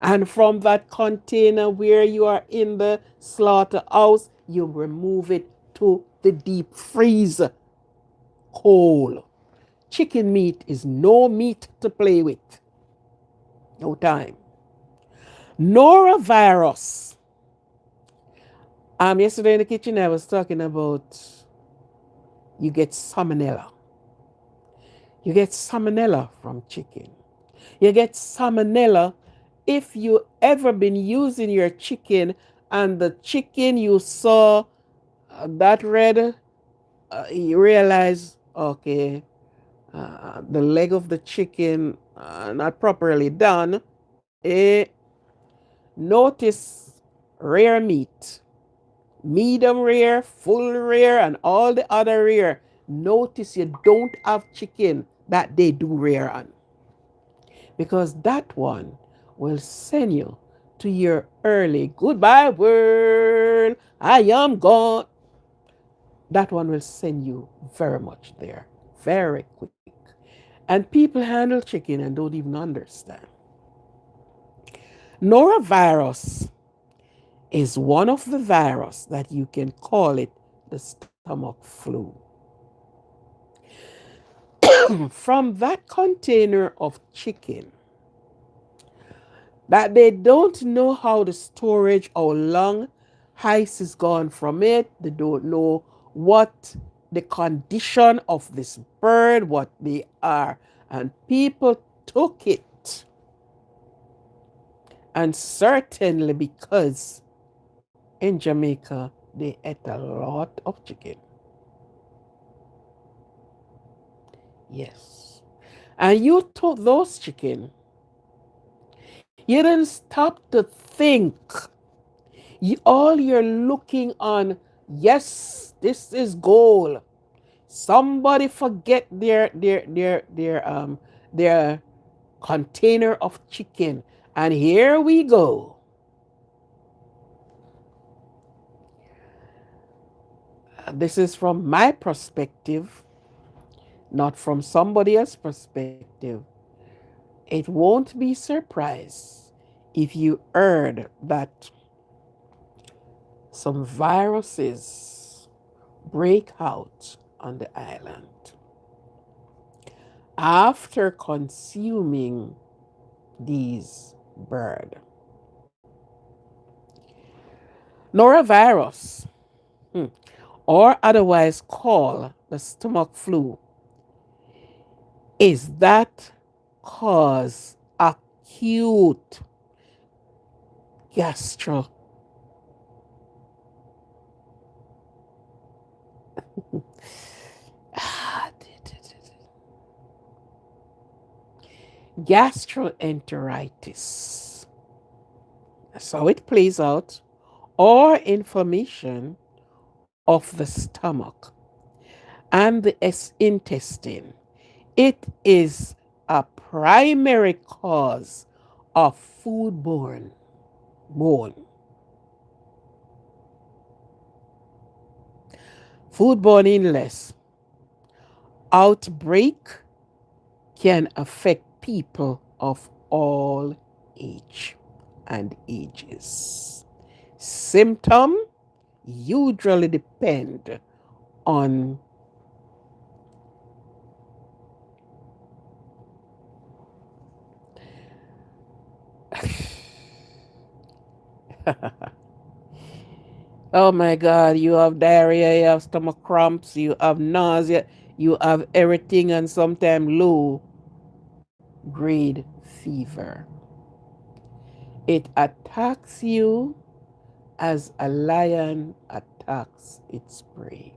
And from that container where you are in the slaughterhouse, you remove it to the deep freezer. Cold. Chicken meat is no meat to play with. No time. Norovirus. Yesterday in the kitchen, I was talking about you get salmonella. You get salmonella from chicken. You get salmonella if you ever been using your chicken and the chicken you saw that red, you realize, okay, the leg of the chicken not properly done. Notice rare meat. medium rare, full rare, and all the other rare. Notice you don't have chicken that they do rare on, because that one will send you to your early goodbye world. I am gone. That one will send you very much there, very quick. And people handle chicken and don't even understand. Norovirus is one of the virus that you can call it the stomach flu. From that container of chicken that they don't know how the storage, how long ice is gone from it. They don't know what the condition of this bird, what they are. And people took it. And certainly because in Jamaica, they ate a lot of chicken. Yes. And you took those chicken. You didn't stop to think. All you're looking on, yes, this is gold. Somebody forget their container of chicken. And here we go. This is from my perspective, not from somebody else's perspective. It won't be surprised if you heard that some viruses break out on the island after consuming these birds. Norovirus, or otherwise called the stomach flu, is that cause acute gastro gastroenteritis. That's how it plays out, or inflammation of the stomach and the intestine. It is a primary cause of foodborne bone. Foodborne illness outbreak can affect people of all age and ages. Symptom usually depend on oh my God, you have diarrhea, you have stomach cramps, you have nausea, you have everything, and sometimes low grade fever. It attacks you as a lion attacks its prey.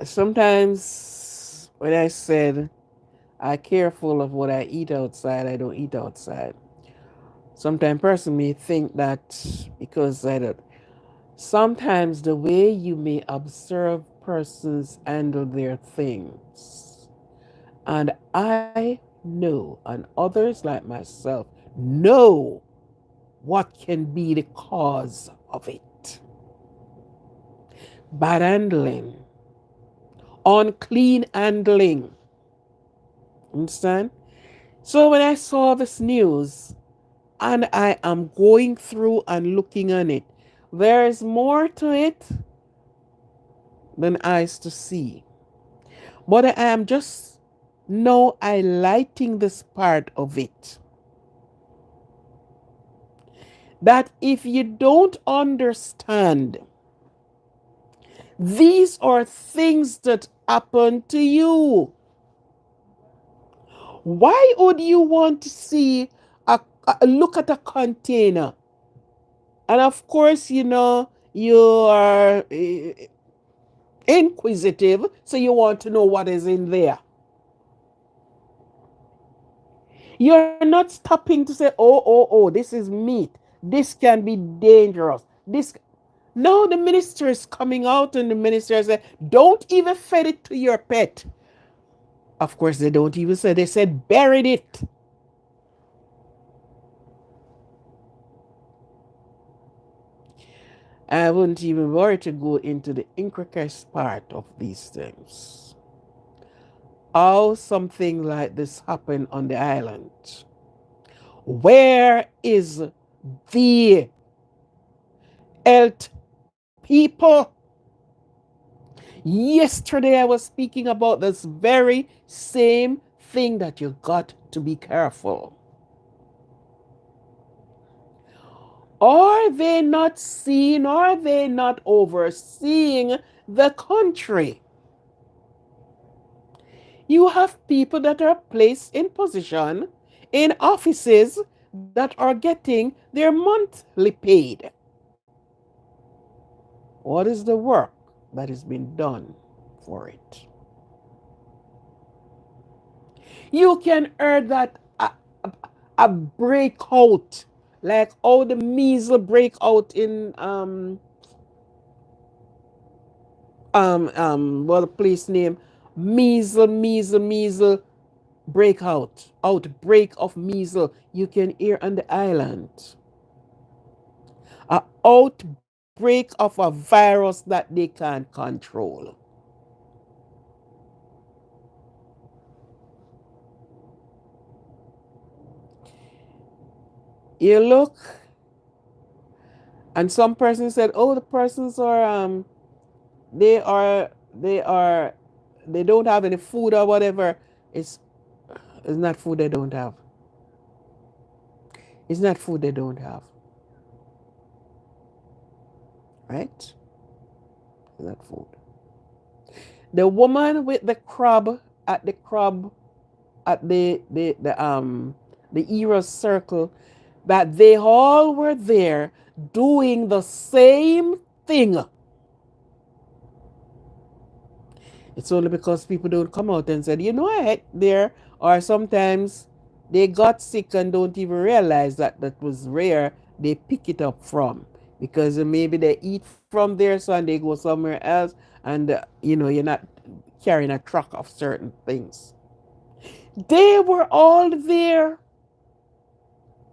Sometimes when I said I'm careful of what I eat outside, I don't eat outside. Sometimes person may think that because I don't. Sometimes the way you may observe persons handle their things, and I know, and others like myself know what can be the cause of it. Bad handling, unclean handling. Understand? So when I saw this news and I am going through and looking on it, there is more to it than eyes to see. But I am just now highlighting this part of it. That if you don't understand, these are things that happen to you. Why would you want to see a look at a container? And of course, you are inquisitive, so you want to know what is in there. You're not stopping to say, oh, this is meat. This can be dangerous. This No, the minister is coming out and the minister said, don't even feed it to your pet. Of course, they don't even say, they said, buried it. I wouldn't even worry to go into the intricate part of these things. How something like this happened on the island. Where is the health people? Yesterday I was speaking about this very same thing that you got to be careful. Are they not seeing, are they not overseeing the country? You have people that are placed in position in offices that are getting their monthly paid. What is the work that is being done for it? You can hear that a breakout, like how the measles break out in what the place name, measles breakout, outbreak of measles. You can hear on the island a outbreak of a virus that they can't control. You look, and some person said, "Oh, the persons are they are they are they don't have any food or whatever." It's it's not food they don't have. It's not food they don't have, right? It's not food. The woman with the crab at the crab at the Eros circle, that they all were there doing the same thing. It's only because people don't come out and say, you know, I ate there, or sometimes they got sick and don't even realize that that was rare. They pick it up from, because maybe they eat from there, so and they go somewhere else, and you're not carrying a truck of certain things. They were all there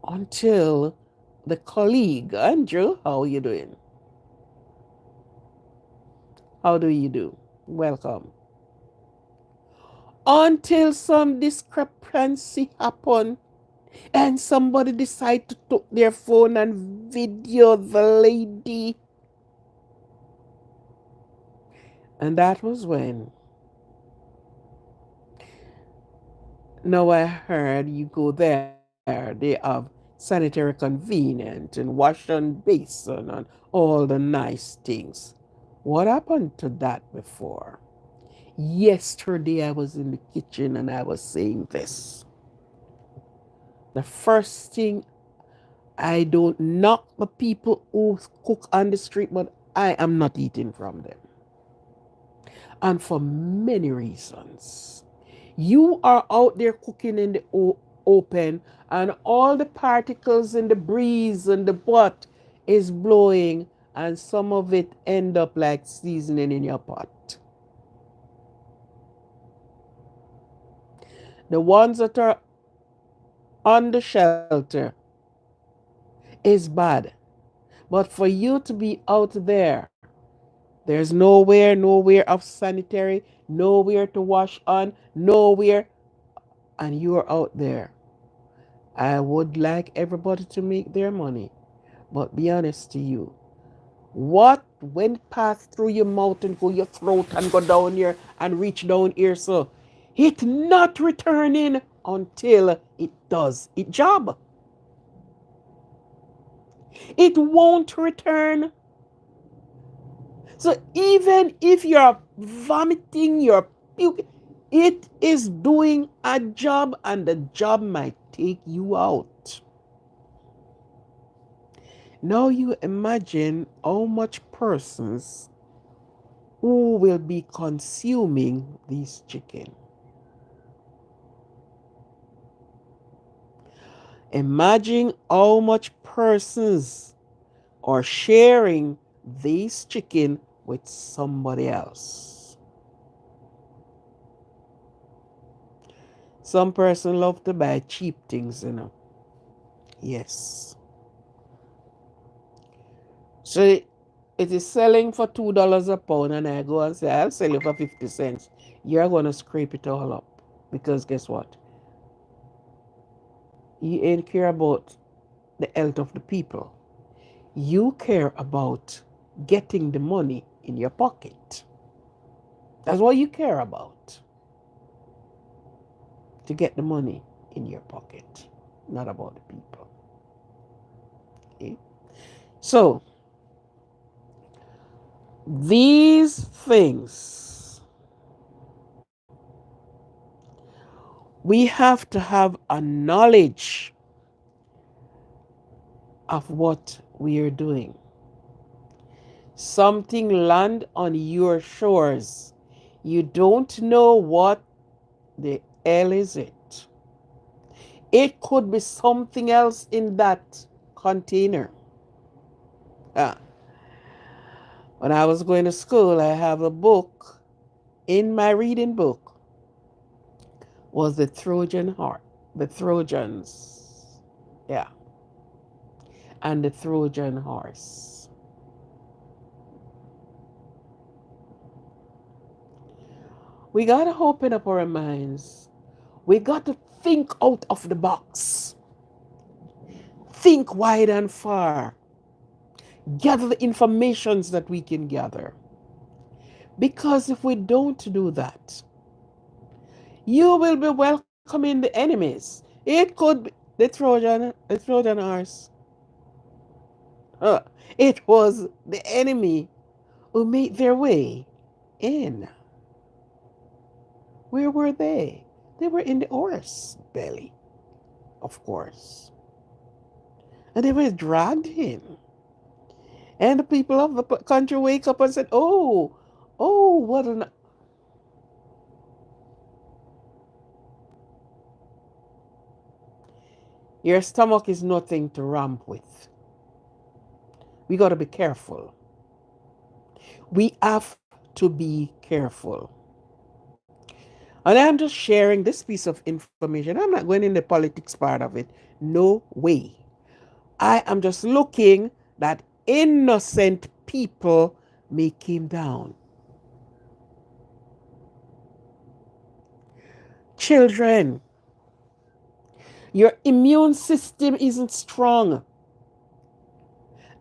until the colleague, Andrew, how are you doing? How do you do? Welcome. Until some discrepancy happened and somebody decided to take their phone and video the lady. And that was when, now I heard you go there, they have sanitary convenient and wash and basin and all the nice things. What happened to that before? Yesterday I was in the kitchen and I was saying this. The first thing, I don't knock the people who cook on the street, but I am not eating from them. And for many reasons. You are out there cooking in the open, and all the particles in the breeze and the butt is blowing, and some of it end up like seasoning in your pot. The ones that are on the shelter is bad. But for you to be out there, there's nowhere of sanitary, nowhere to wash on, nowhere, and you're out there. I would like everybody to make their money, but be honest to you. What went past through your mouth and go your throat and go down here and reach down here, so it not returning until it does its job. It won't return. So even if you're vomiting, you're puking, it is doing a job and the job might take you out. Now you imagine how much persons who will be consuming this chicken. Imagine how much persons are sharing this chicken with somebody else. Some person love to buy cheap things, you know. Yes. So it is selling for $2 a pound, and I go and say, I'll sell you for 50 cents. You're going to scrape it all up. Because guess what? You ain't care about the health of the people. You care about getting the money in your pocket. That's what you care about. To get the money in your pocket, not about the people. Okay? So, these things, we have to have a knowledge of what we are doing. Something land on your shores. You don't know what the hell is it. It could be something else in that container. Ah, when I was going to school, I have a book. In my reading book was the Trojan horse, the Trojans. Yeah, and the Trojan horse. We got to open up our minds. We got to think out of the box. Think wide and far. Gather the informations that we can gather. Because if we don't do that, you will be welcoming the enemies. It could be the Trojan horse. Uh, it was the enemy who made their way in. Where were they? They were in the horse belly, of course. And they were dragged in. And the people of the country wake up and said, oh, oh, what an... Your stomach is nothing to ramp with. We got to be careful. We have to be careful. And I'm just sharing this piece of information. I'm not going in the politics part of it. No way. I am just looking that innocent people may come down. Children, your immune system isn't strong.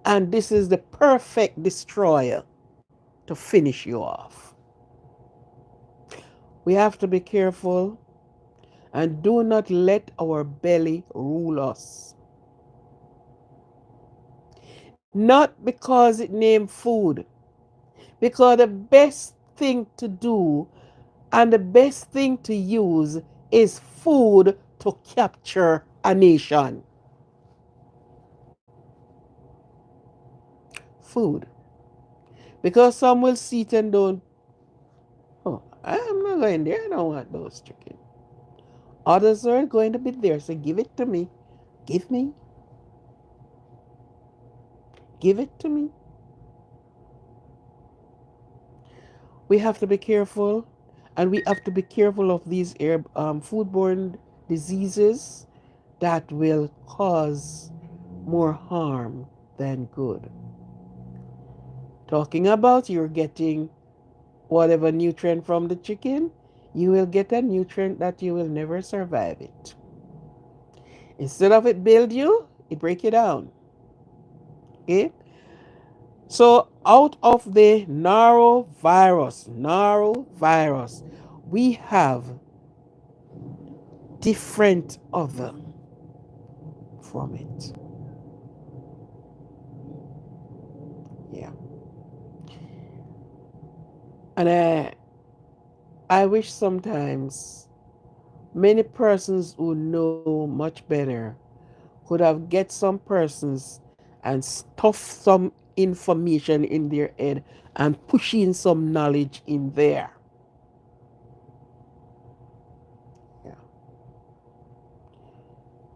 And this is the perfect destroyer to finish you off. We have to be careful and do not let our belly rule us. Not because it named food, because the best thing to do and the best thing to use is food to capture a nation. Food. Because some will sit and don't, oh, I'm not going there, I don't want those chicken. Others are going to be there, so give it to me. Give me. Give it to me. We have to be careful, and we have to be careful of these foodborne diseases that will cause more harm than good. Talking about you're getting whatever nutrient from the chicken, you will get a nutrient that you will never survive it. Instead of it build you, it break you down. Okay? So out of the norovirus, we have different other from it. Yeah. And I wish sometimes many persons who know much better could have get some persons and stuff some information in their head and push in some knowledge in there. Yeah.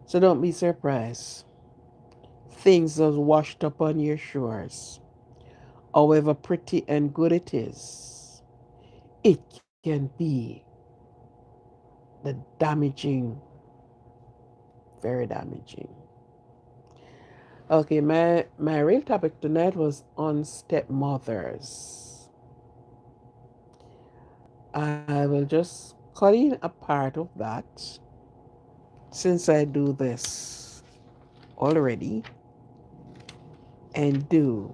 So don't be surprised. Things are washed up on your shores. However pretty and good it is, it can be the damaging, very damaging. Okay, my real topic tonight was on stepmothers. I will just cut in a part of that since I do this already and do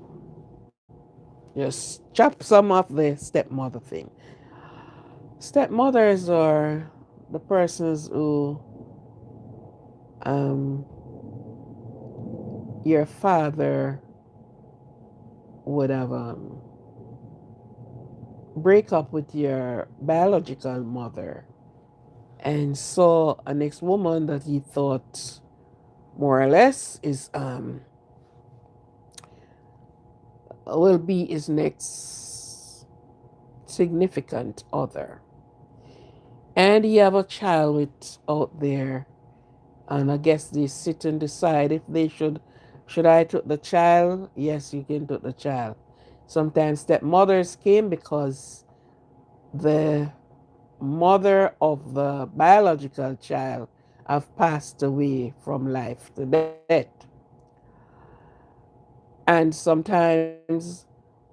just chop some of the stepmother thing. Stepmothers are the persons who um, your father would have break up with your biological mother and saw a next woman that he thought more or less is will be his next significant other. And he have a child with out there, and I guess they sit and decide if they should I take the child? Yes, you can take the child. Sometimes stepmothers came because the mother of the biological child have passed away from life to death. And sometimes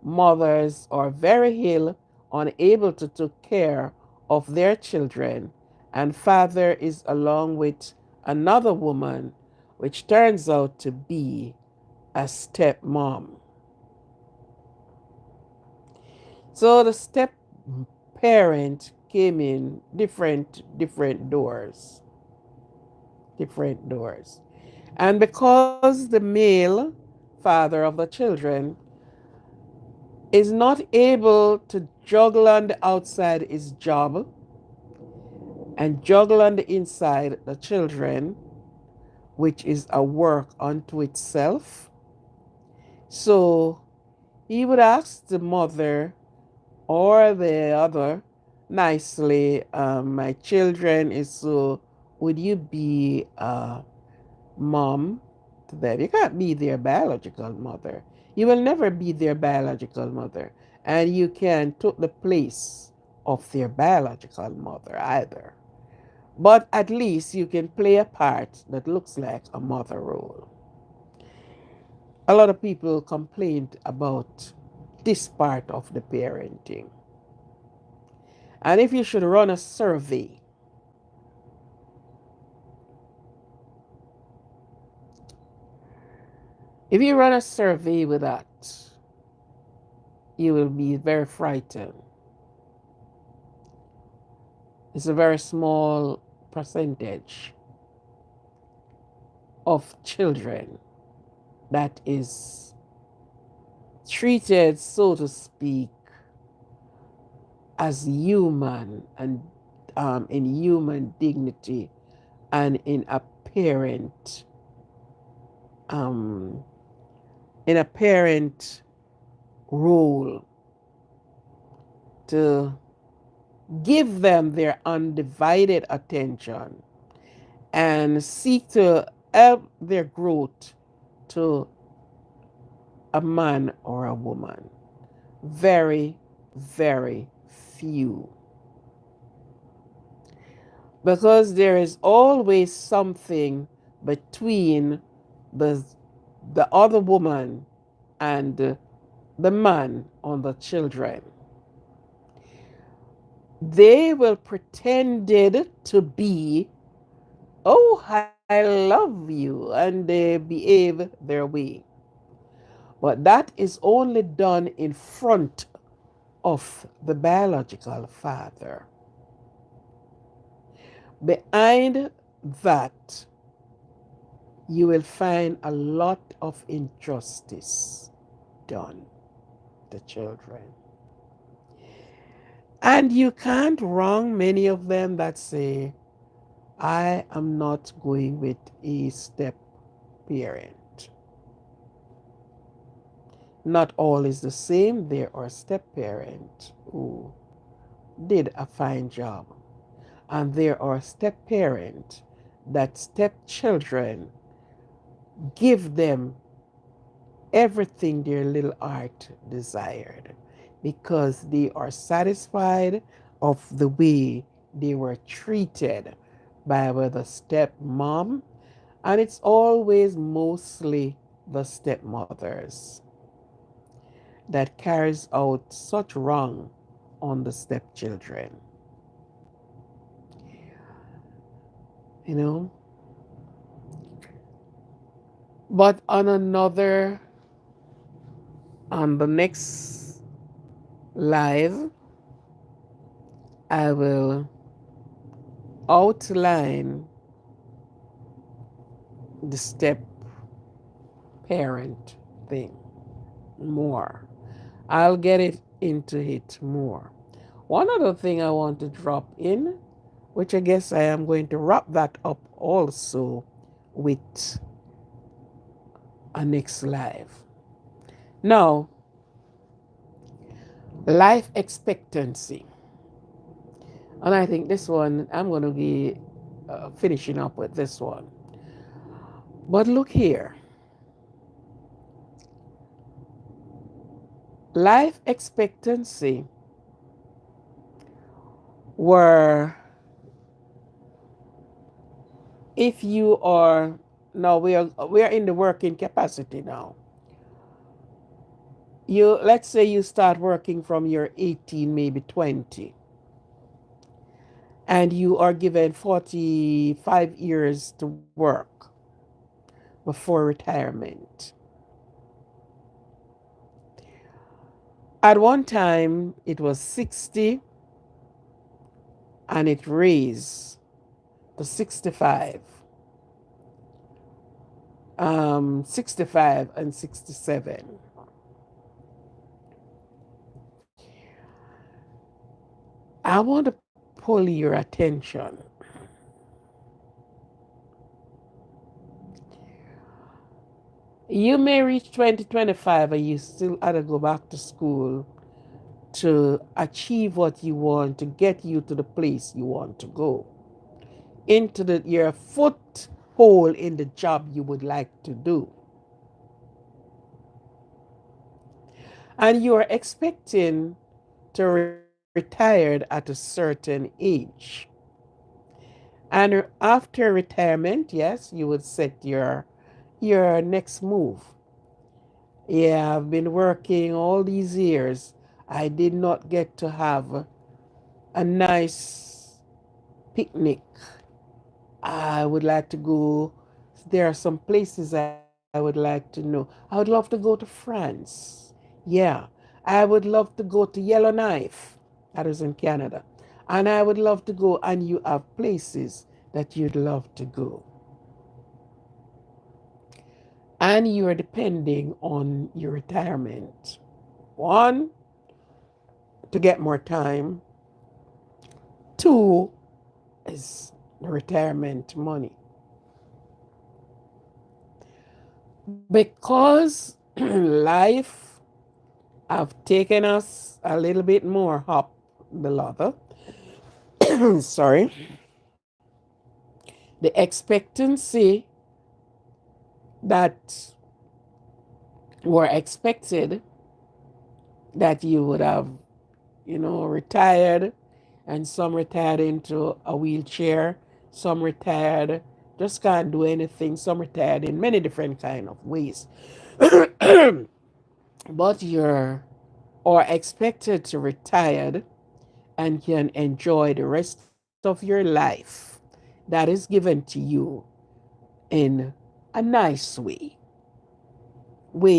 mothers are very ill, unable to take care of their children, and father is along with another woman, which turns out to be a stepmom. So the step parent came in different doors, different doors. And because the male father of the children is not able to juggle on the outside his job and juggle on the inside the children, which is a work unto itself. So he would ask the mother or the other nicely, my children is so, would you be mom to them? You can't be their biological mother. You will never be their biological mother. And you can't take the place of their biological mother either. But at least you can play a part that looks like a mother role. A lot of people complained about this part of the parenting. And if you should run a survey, if you run a survey with that, you will be very frightened. It's a very small percentage of children that is treated, so to speak, as human and in human dignity and um, in a parent role to give them their undivided attention and seek to help their growth to a man or a woman. Very, very few. Because there is always something between the, the other woman and the man on the children. They will pretend to be, oh, I love you, and they behave their way. But that is only done in front of the biological father. Behind that, you will find a lot of injustice done to children. And you can't wrong many of them that say, I am not going with a step parent. Not all is the same. There are step parents who did a fine job. And there are step parents that stepchildren give them everything their little heart desired because they are satisfied of the way they were treated by the stepmom, and it's always mostly the stepmothers that carries out such wrong on the stepchildren. You know, but on the next live, I will outline the step parent thing more. I'll get it into it more. One other thing I want to drop in, which I guess I am going to wrap that up also with a next live. Now, life expectancy. And I think this one, I'm going to be finishing up with this one. But look here, life expectancy were, if you are, now we are in the working capacity now. You, let's say you start working from your 18, maybe 20, and you are given 45 years to work before retirement. At one time, it was 60, and it raised to 65, 65 and 67. I want to pull your attention. You may reach 2025 and you still have to go back to school to achieve what you want, to get you to the place you want to go, into your foothold in the job you would like to do. And you are expecting to retire at a certain age. And after retirement, yes, you would set your next move. Yeah, I've been working all these years. I did not get to have a nice picnic. I would like to go. There are some places I would like to know. I would love to go to France. Yeah. I would love to go to Yellowknife. That is in Canada. And I would love to go, and you have places that you'd love to go. And you are depending on your retirement. One, to get more time. Two is the retirement money. Because life have taken us a little bit more up the ladder. Sorry. The expectancy that were expected that you would have, retired, and some retired into a wheelchair, some retired just can't do anything, some retired in many different kind of ways. But you're or expected to retire and can enjoy the rest of your life that is given to you in a nice way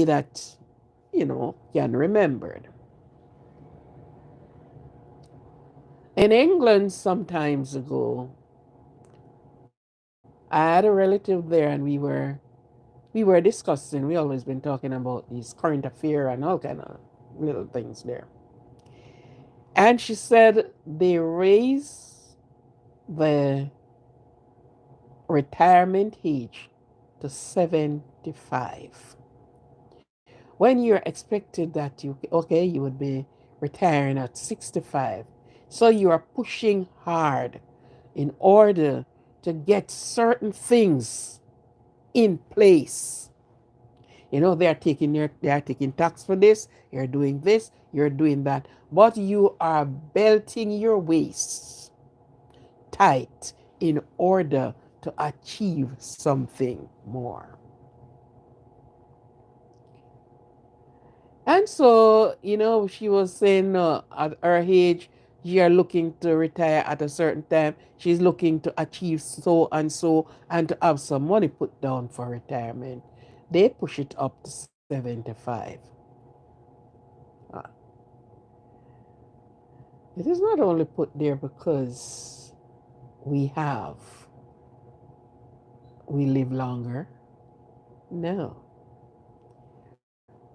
that can remembered. In England, some times ago, I had a relative there, and we were discussing. We always been talking about these current affair and all kind of little things there. And she said they raise the retirement age to 75. When you're expected that you would be retiring at 65. So you are pushing hard in order to get certain things in place. You know, they are taking tax for this, you're doing this, you're doing that, but you are belting your waist tight in order to achieve something more. And so, you know, she was saying at her age, you're looking to retire at a certain time. She's looking to achieve so and to have some money put down for retirement. They push it up to 75. Uh, It is not only put there because we have, we live longer. No.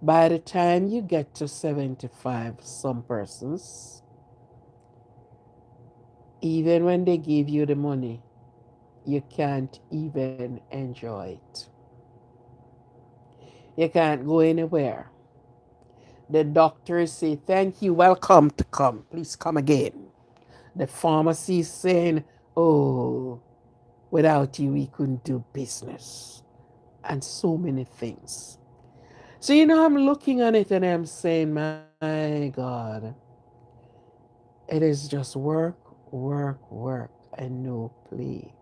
By the time you get to 75, some persons, even when they give you the money, you can't even enjoy it. You can't go anywhere. The doctors say, thank you, welcome to come. Please come again. The pharmacy is saying, oh, without you, we couldn't do business. And so many things. So, you know, I'm looking at it and I'm saying, my God, it is just work, work, work, and no play.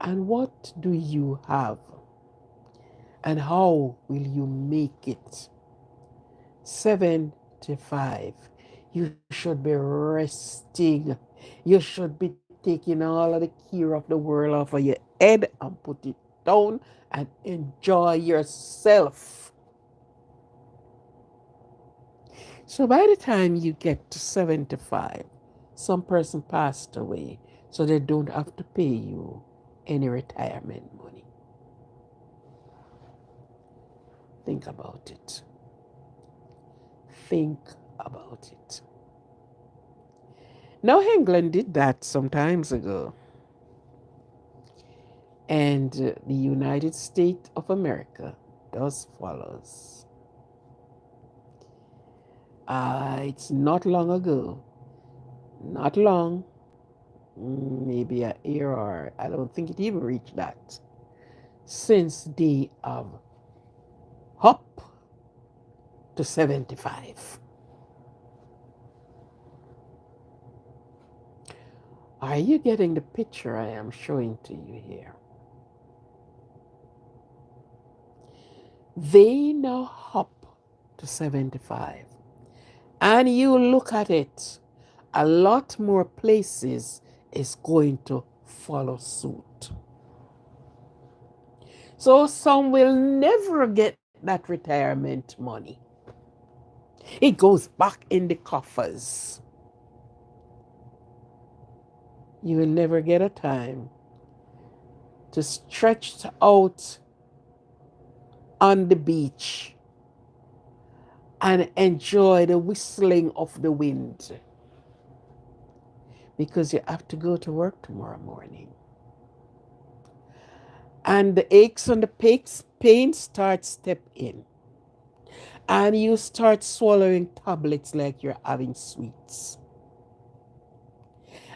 And what do you have? And how will you make it? 75. You should be resting. You should be taking all of the care of the world off of your head and put it down and enjoy yourself. So by the time you get to 75, some person passed away, so they don't have to pay you any retirement money. Think about it. Think about it. Now, England did that some times ago, and the United States of America does follows. It's not long ago, not long, maybe a year or I don't think it even reached that, since they have up to 75. Are you getting the picture I am showing to you here? They now hop to 75. And you look at it, a lot more places is going to follow suit. So some will never get that retirement money. It goes back in the coffers. You will never get a time to stretch out on the beach and enjoy the whistling of the wind because you have to go to work tomorrow morning. And the aches and the pain start step in. And you start swallowing tablets like you're having sweets.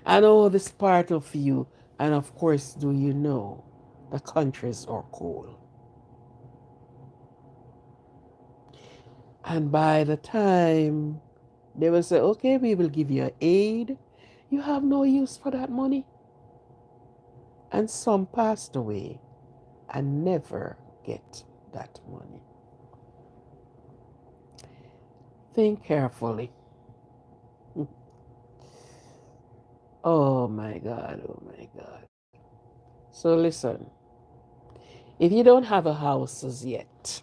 And all this part of you, and of course, do you know the countries are cold. And by the time they will say, okay, we will give you aid, you have no use for that money. And some passed away and never get that money. Think carefully. Oh my God, oh my God. So listen, if you don't have a house as yet,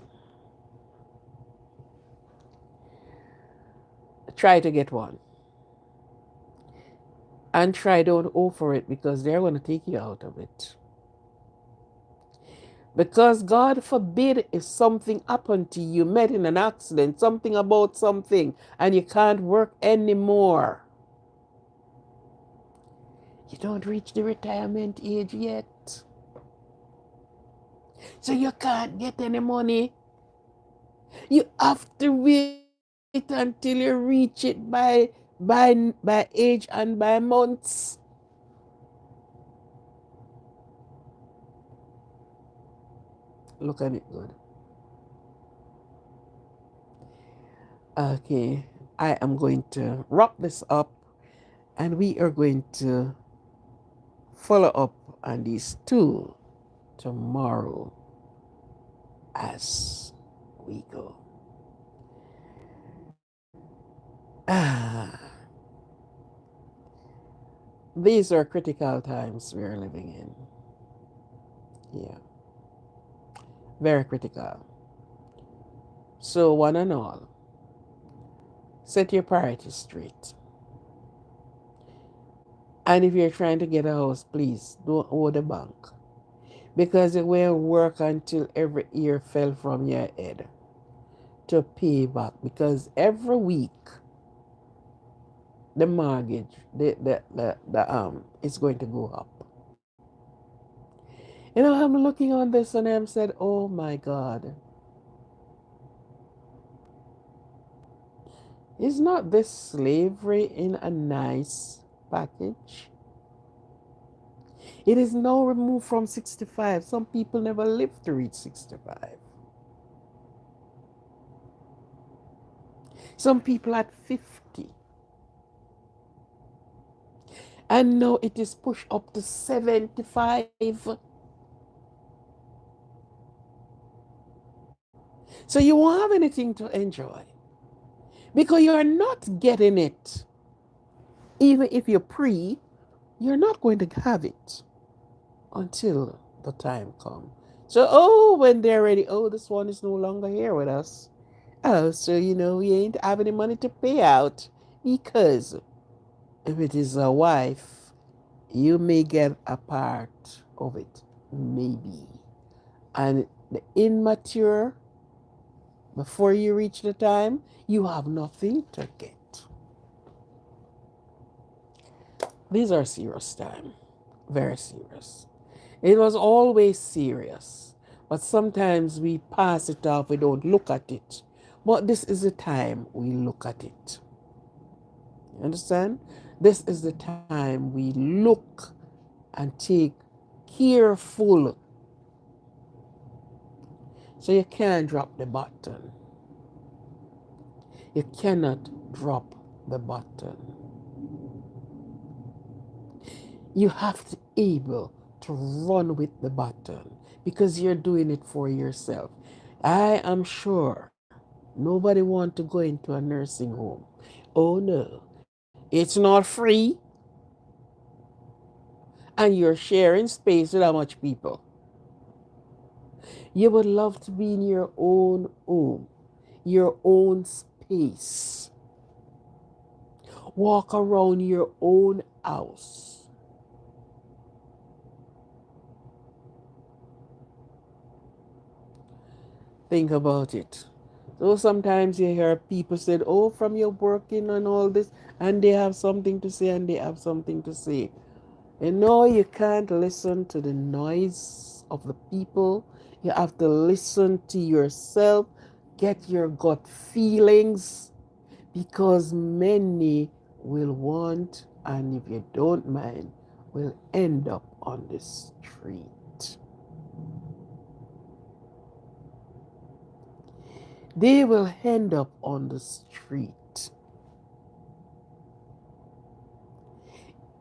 try to get one. And try don't offer it because they're going to take you out of it. Because God forbid if something happened to you, met in an accident, something about something, and you can't work anymore. You don't reach the retirement age yet. So you can't get any money. You have to wait until you reach it by by age and by months. Look at it good. Okay, I am going to wrap this up and we are going to follow up on these two tomorrow as we go. Ah, these are critical times we are living in. Yeah, very critical. So, one and all, set your priorities straight. And if you're trying to get a house, please don't owe the bank because it will work until every ear fell from your head to pay back because every week the mortgage the is going to go up. I'm looking on this and I'm said, oh my God, is not this slavery in a nice package? It is now removed from 65. Some people never live to reach 65. Some people at 50. And now it is pushed up to 75. So you won't have anything to enjoy because you're not getting it. Even if you're pre, you're not going to have it until the time comes. So, when they're ready, this one is no longer here with us. Oh, so we ain't have any money to pay out because if it is a wife, you may get a part of it, maybe. And the immature, before you reach the time, you have nothing to get. These are serious time, very serious. It was always serious, but sometimes we pass it off, we don't look at it. But this is the time we look at it. You understand? This is the time we look and take careful. So you can't drop the button. You cannot drop the button. You have to able to run with the button because you're doing it for yourself. I am sure nobody wants to go into a nursing home. Oh no, it's not free and you're sharing space with how much people. You would love to be in your own home, your own space. Walk around your own house. Think about it. So sometimes you hear people said, from your working and all this, and they have something to say and they have something to say. You can't listen to the noise of the people. You have to listen to yourself, get your gut feelings, because many will want, and if you don't mind, will end up on the street. They will end up on the street.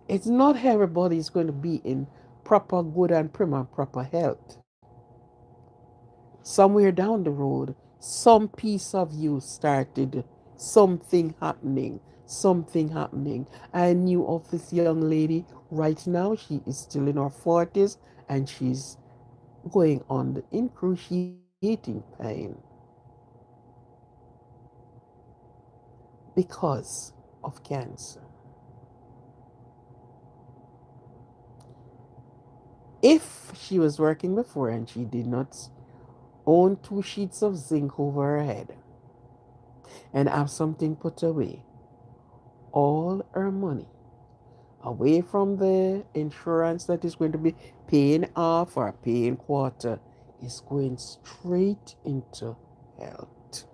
It's not everybody is going to be in proper good and prim and proper health. Somewhere down the road, some piece of you started something happening. Something happening. I knew of this young lady right now. She is still in her 40s and she's going on the excruciating pain because of cancer. If she was working before and she did not own 2 sheets of zinc over her head and have something put away, all her money away from the insurance that is going to be paying off or paying quarter is going straight into health.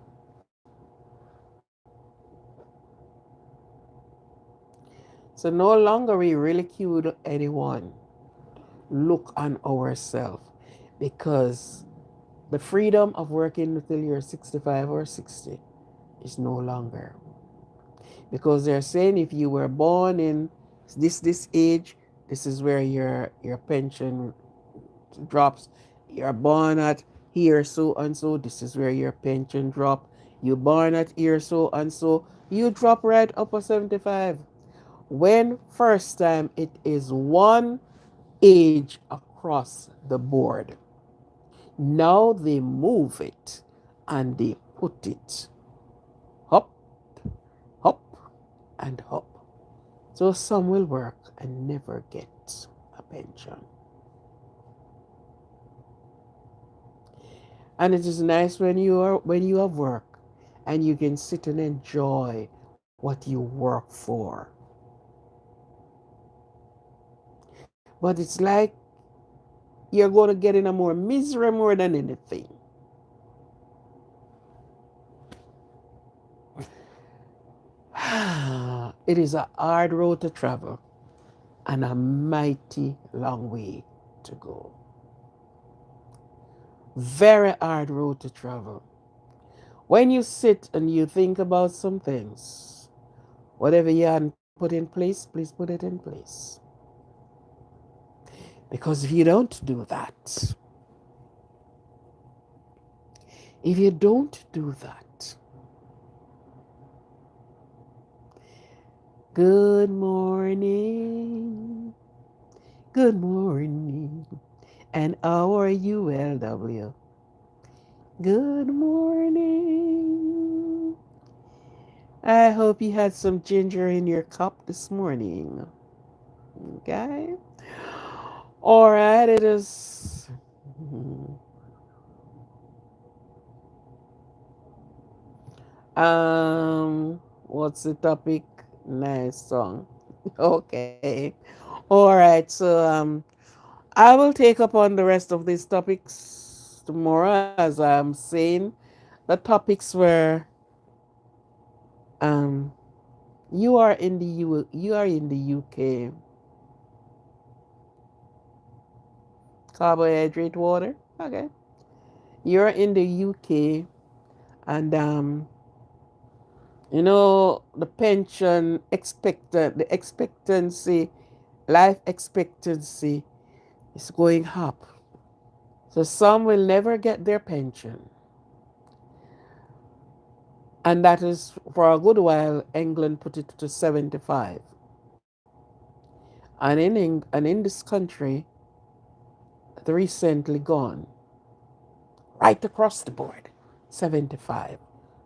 So no longer we ridicule anyone, look on ourselves, because the freedom of working until you're 65 or 60 is no longer. Because they're saying if you were born in this age, this is where your pension drops. You're born at here so and so, this is where your pension drop. You're born at here so and so, you drop right up to 75. When first time it is one age across the board. Now they move it and they put it up, up, and up. So some will work and never get a pension. And it is nice when you have work and you can sit and enjoy what you work for. But it's like you're going to get in a more misery more than anything. It is a hard road to travel and a mighty long way to go. Very hard road to travel. When you sit and you think about some things, whatever you hadn't put in place, please put it in place. Because if you don't do that, if you don't do that, good morning, good morning, and how are you, LW? Good morning. I hope you had some ginger in your cup this morning. Okay? All right, it is. What's the topic? Nice song. Okay. All right, so I will take up on the rest of these topics tomorrow, as I'm saying. The topics were um you are in the UK. Carbohydrate water. Okay. You're in the UK, and the pension the expectancy, life expectancy is going up. So some will never get their pension. And that is for a good while England put it to 75. And in this country, the recently gone, right across the board, 75.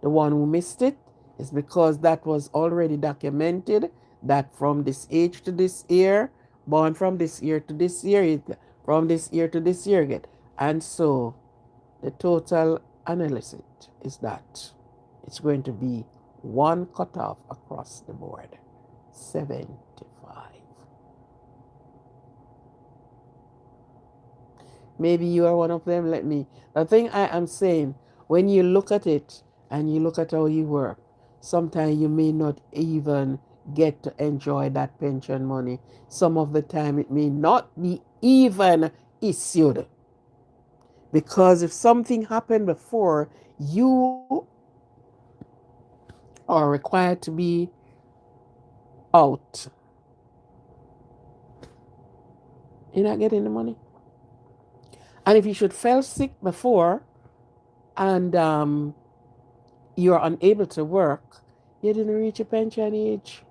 The one who missed it is because that was already documented that from this age to this year, born from this year to this year, from this year to this year again. And so the total analysis is that it's going to be one cutoff across the board, 75. Maybe you are one of them. Let me. The thing I am saying, when you look at it and you look at how you work, sometimes you may not even get to enjoy that pension money. Some of the time it may not be even issued. Because if something happened before, you are required to be out. You're not getting the money. And if you should fell sick before and you're unable to work, you didn't reach a pension age.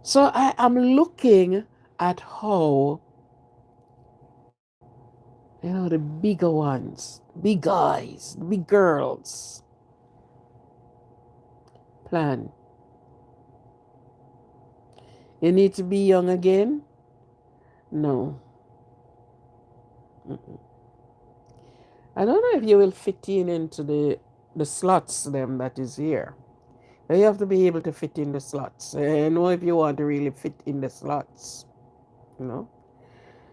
So I am looking at how, the bigger ones, big guys, big girls plan. You need to be young again? No. Mm-mm. I don't know if you will fit in into the slots them that is here. You have to be able to fit in the slots. I know if you want to really fit in the slots, you know.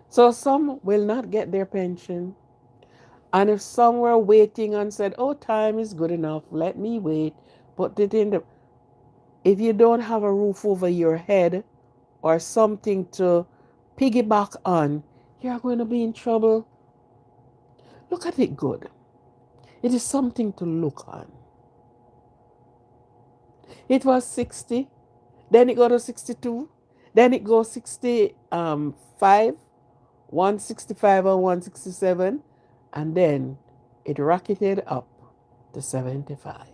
So some will not get their pension. And if some were waiting and said, oh, time is good enough, let me wait, put it in the. If you don't have a roof over your head or something to piggyback on, you're going to be in trouble. Look at it good. It is something to look on. It was 60, then it go to 62, then it goes 65, 165 and 167, and then it rocketed up to 75.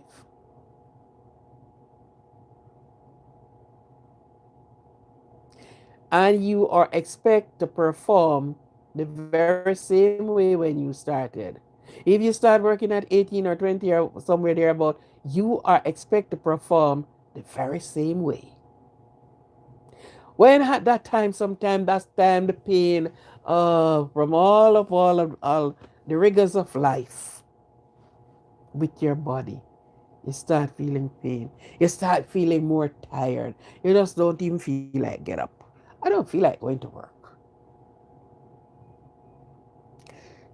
And you are expect to perform the very same way when you started. If you start working at 18 or 20 or somewhere thereabout, you are expect to perform the very same way. When at that time, sometimes that's time the pain from all the rigors of life with your body. You start feeling pain. You start feeling more tired. You just don't even feel like get up. I don't feel like going to work.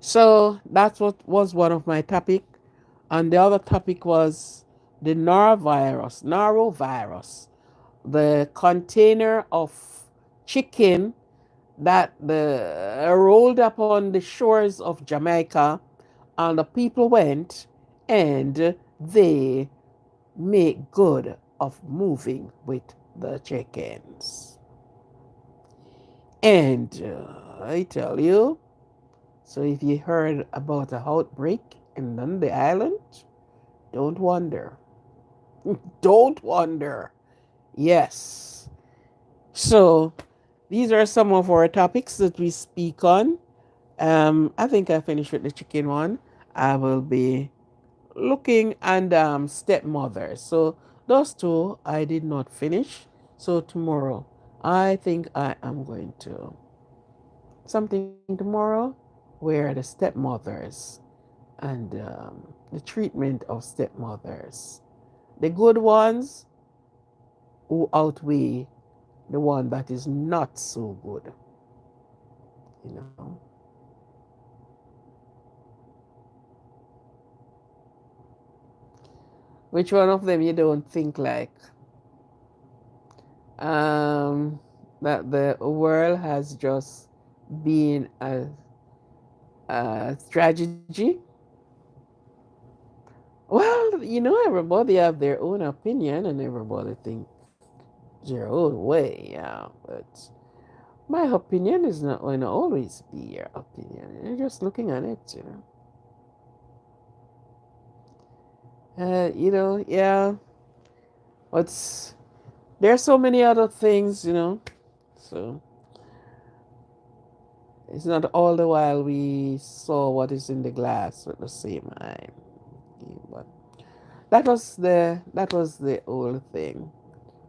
So that's what was one of my topic. And the other topic was the norovirus, the container of chicken that rolled upon the shores of Jamaica, and the people went and they make good of moving with the chickens. And I tell you, so if you heard about an outbreak in the island, don't wonder. Don't wonder. Yes. So these are some of our topics that we speak on. I think I finished with the chicken one. I will be looking and stepmother. So those two I did not finish. So tomorrow I think I am going to something tomorrow where the stepmothers and the treatment of stepmothers, the good ones who outweigh the one that is not so good, you know. Which one of them you don't think like um, that the world has just been a tragedy? Well, everybody have their own opinion and everybody think their own way, yeah. But my opinion is not going to always be your opinion. You're just looking at it. Yeah. But there are so many other things. So it's not all the while we saw what is in the glass at the same time. Yeah, but that was the old thing.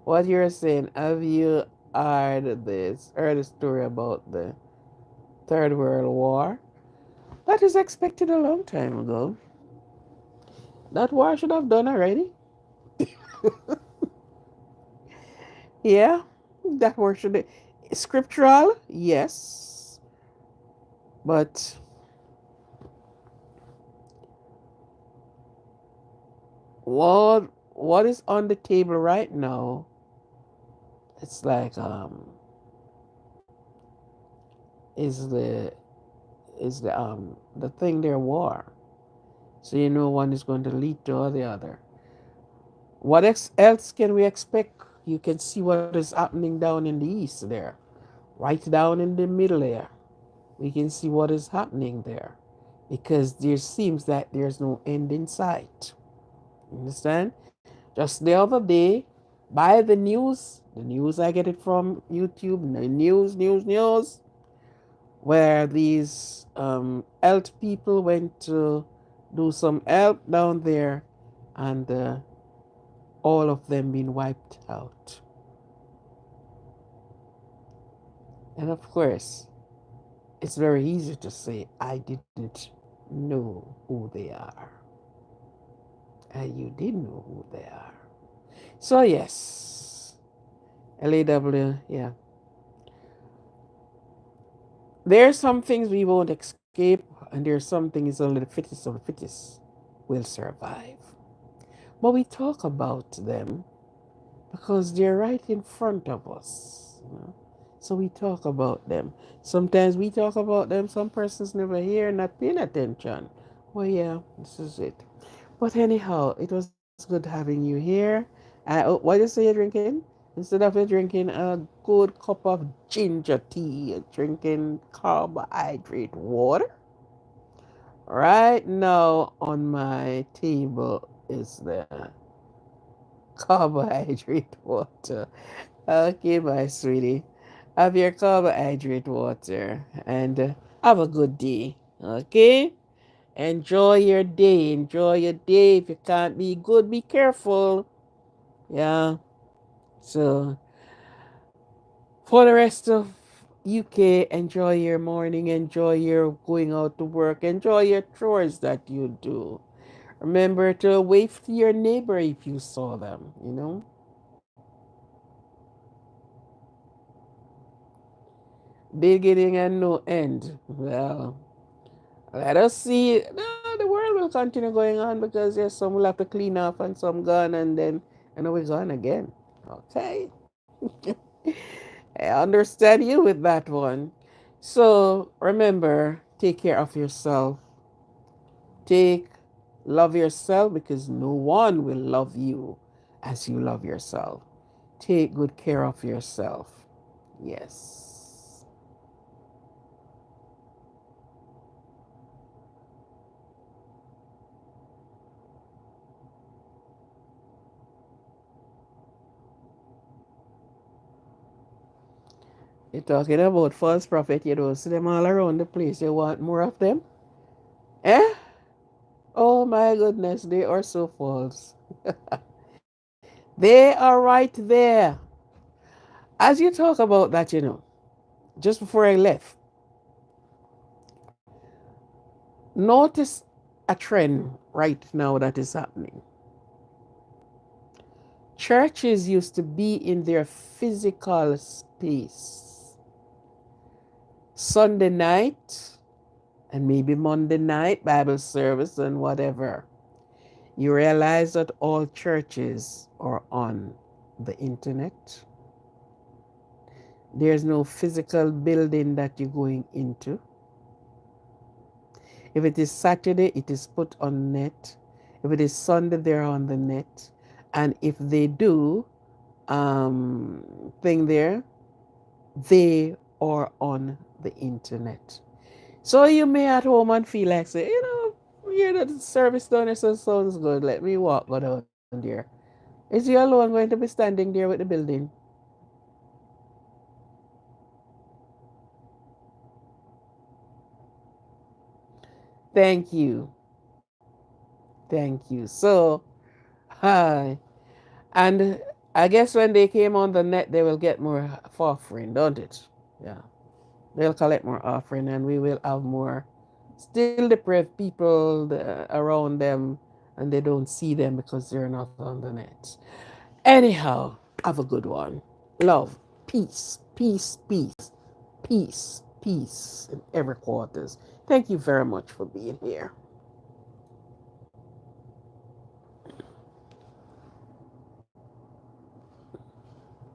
What you're saying, have you heard the story about the Third World War? That is expected a long time ago. That war should have done already. Yeah, that war should. Scriptural, yes, but what is on the table right now? It's like is the thing there war. So one is going to lead to the other. What else can we expect? You can see what is happening down in the east there, right down in the middle there. We can see what is happening there because there seems that there's no end in sight. Understand? Just the other day, by the news I get it from YouTube, the news, where these health people went to do some help down there, and all of them been wiped out. And of course, it's very easy to say, I didn't know who they are. And you did know who they are. So, yes, LAW, yeah. There are some things we won't escape, and there are some things only the fittest of the fittest will survive. But we talk about them because they're right in front of us. So we talk about them. Sometimes we talk about them, some persons never hear, not paying attention. Well, yeah, this is it. But anyhow, it was good having you here. What you say you're drinking? Instead of you drinking a good cup of ginger tea, you're drinking carbohydrate water. Right now on my table is the carbohydrate water. Okay, my sweetie. Have your carbohydrate water and have a good day. Okay? Enjoy your day. Enjoy your day. If you can't be good, be careful. Yeah. So, for the rest of UK, enjoy your morning. Enjoy your going out to work. Enjoy your chores that you do. Remember to wave to your neighbor if you saw them. Beginning and no end. Well, let us see. No, the world will continue going on because yes, some will have to clean up and some gone and then we're gone again. Okay. I understand you with that one. So remember, take care of yourself. Take love yourself because no one will love you as you love yourself. Take good care of yourself. Yes. You're talking about false prophet, you don't see them all around the place. You want more of them? Eh? Oh my goodness, they are so false. They are right there. As you talk about that, just before I left, notice a trend right now that is happening. Churches used to be in their physical space. Sunday night and maybe Monday night, Bible service and whatever. You realize that all churches are on the internet. There's no physical building that you're going into. If it is Saturday, it is put on net. If it is Sunday, they're on the net. And if they do thing there, they are on the internet. So you may at home and feel like say, here that the service done it so sounds good. Let me walk go down there. Is you alone going to be standing there with the building? Thank you. Thank you. So, hi. And I guess when they came on the net, they will get more offering, don't it? Yeah. They'll collect more offering and we will have more still deprived people around them and they don't see them because they're not on the net. Anyhow, have a good one. Love, peace, peace, peace, peace, peace in every quarters. Thank you very much for being here.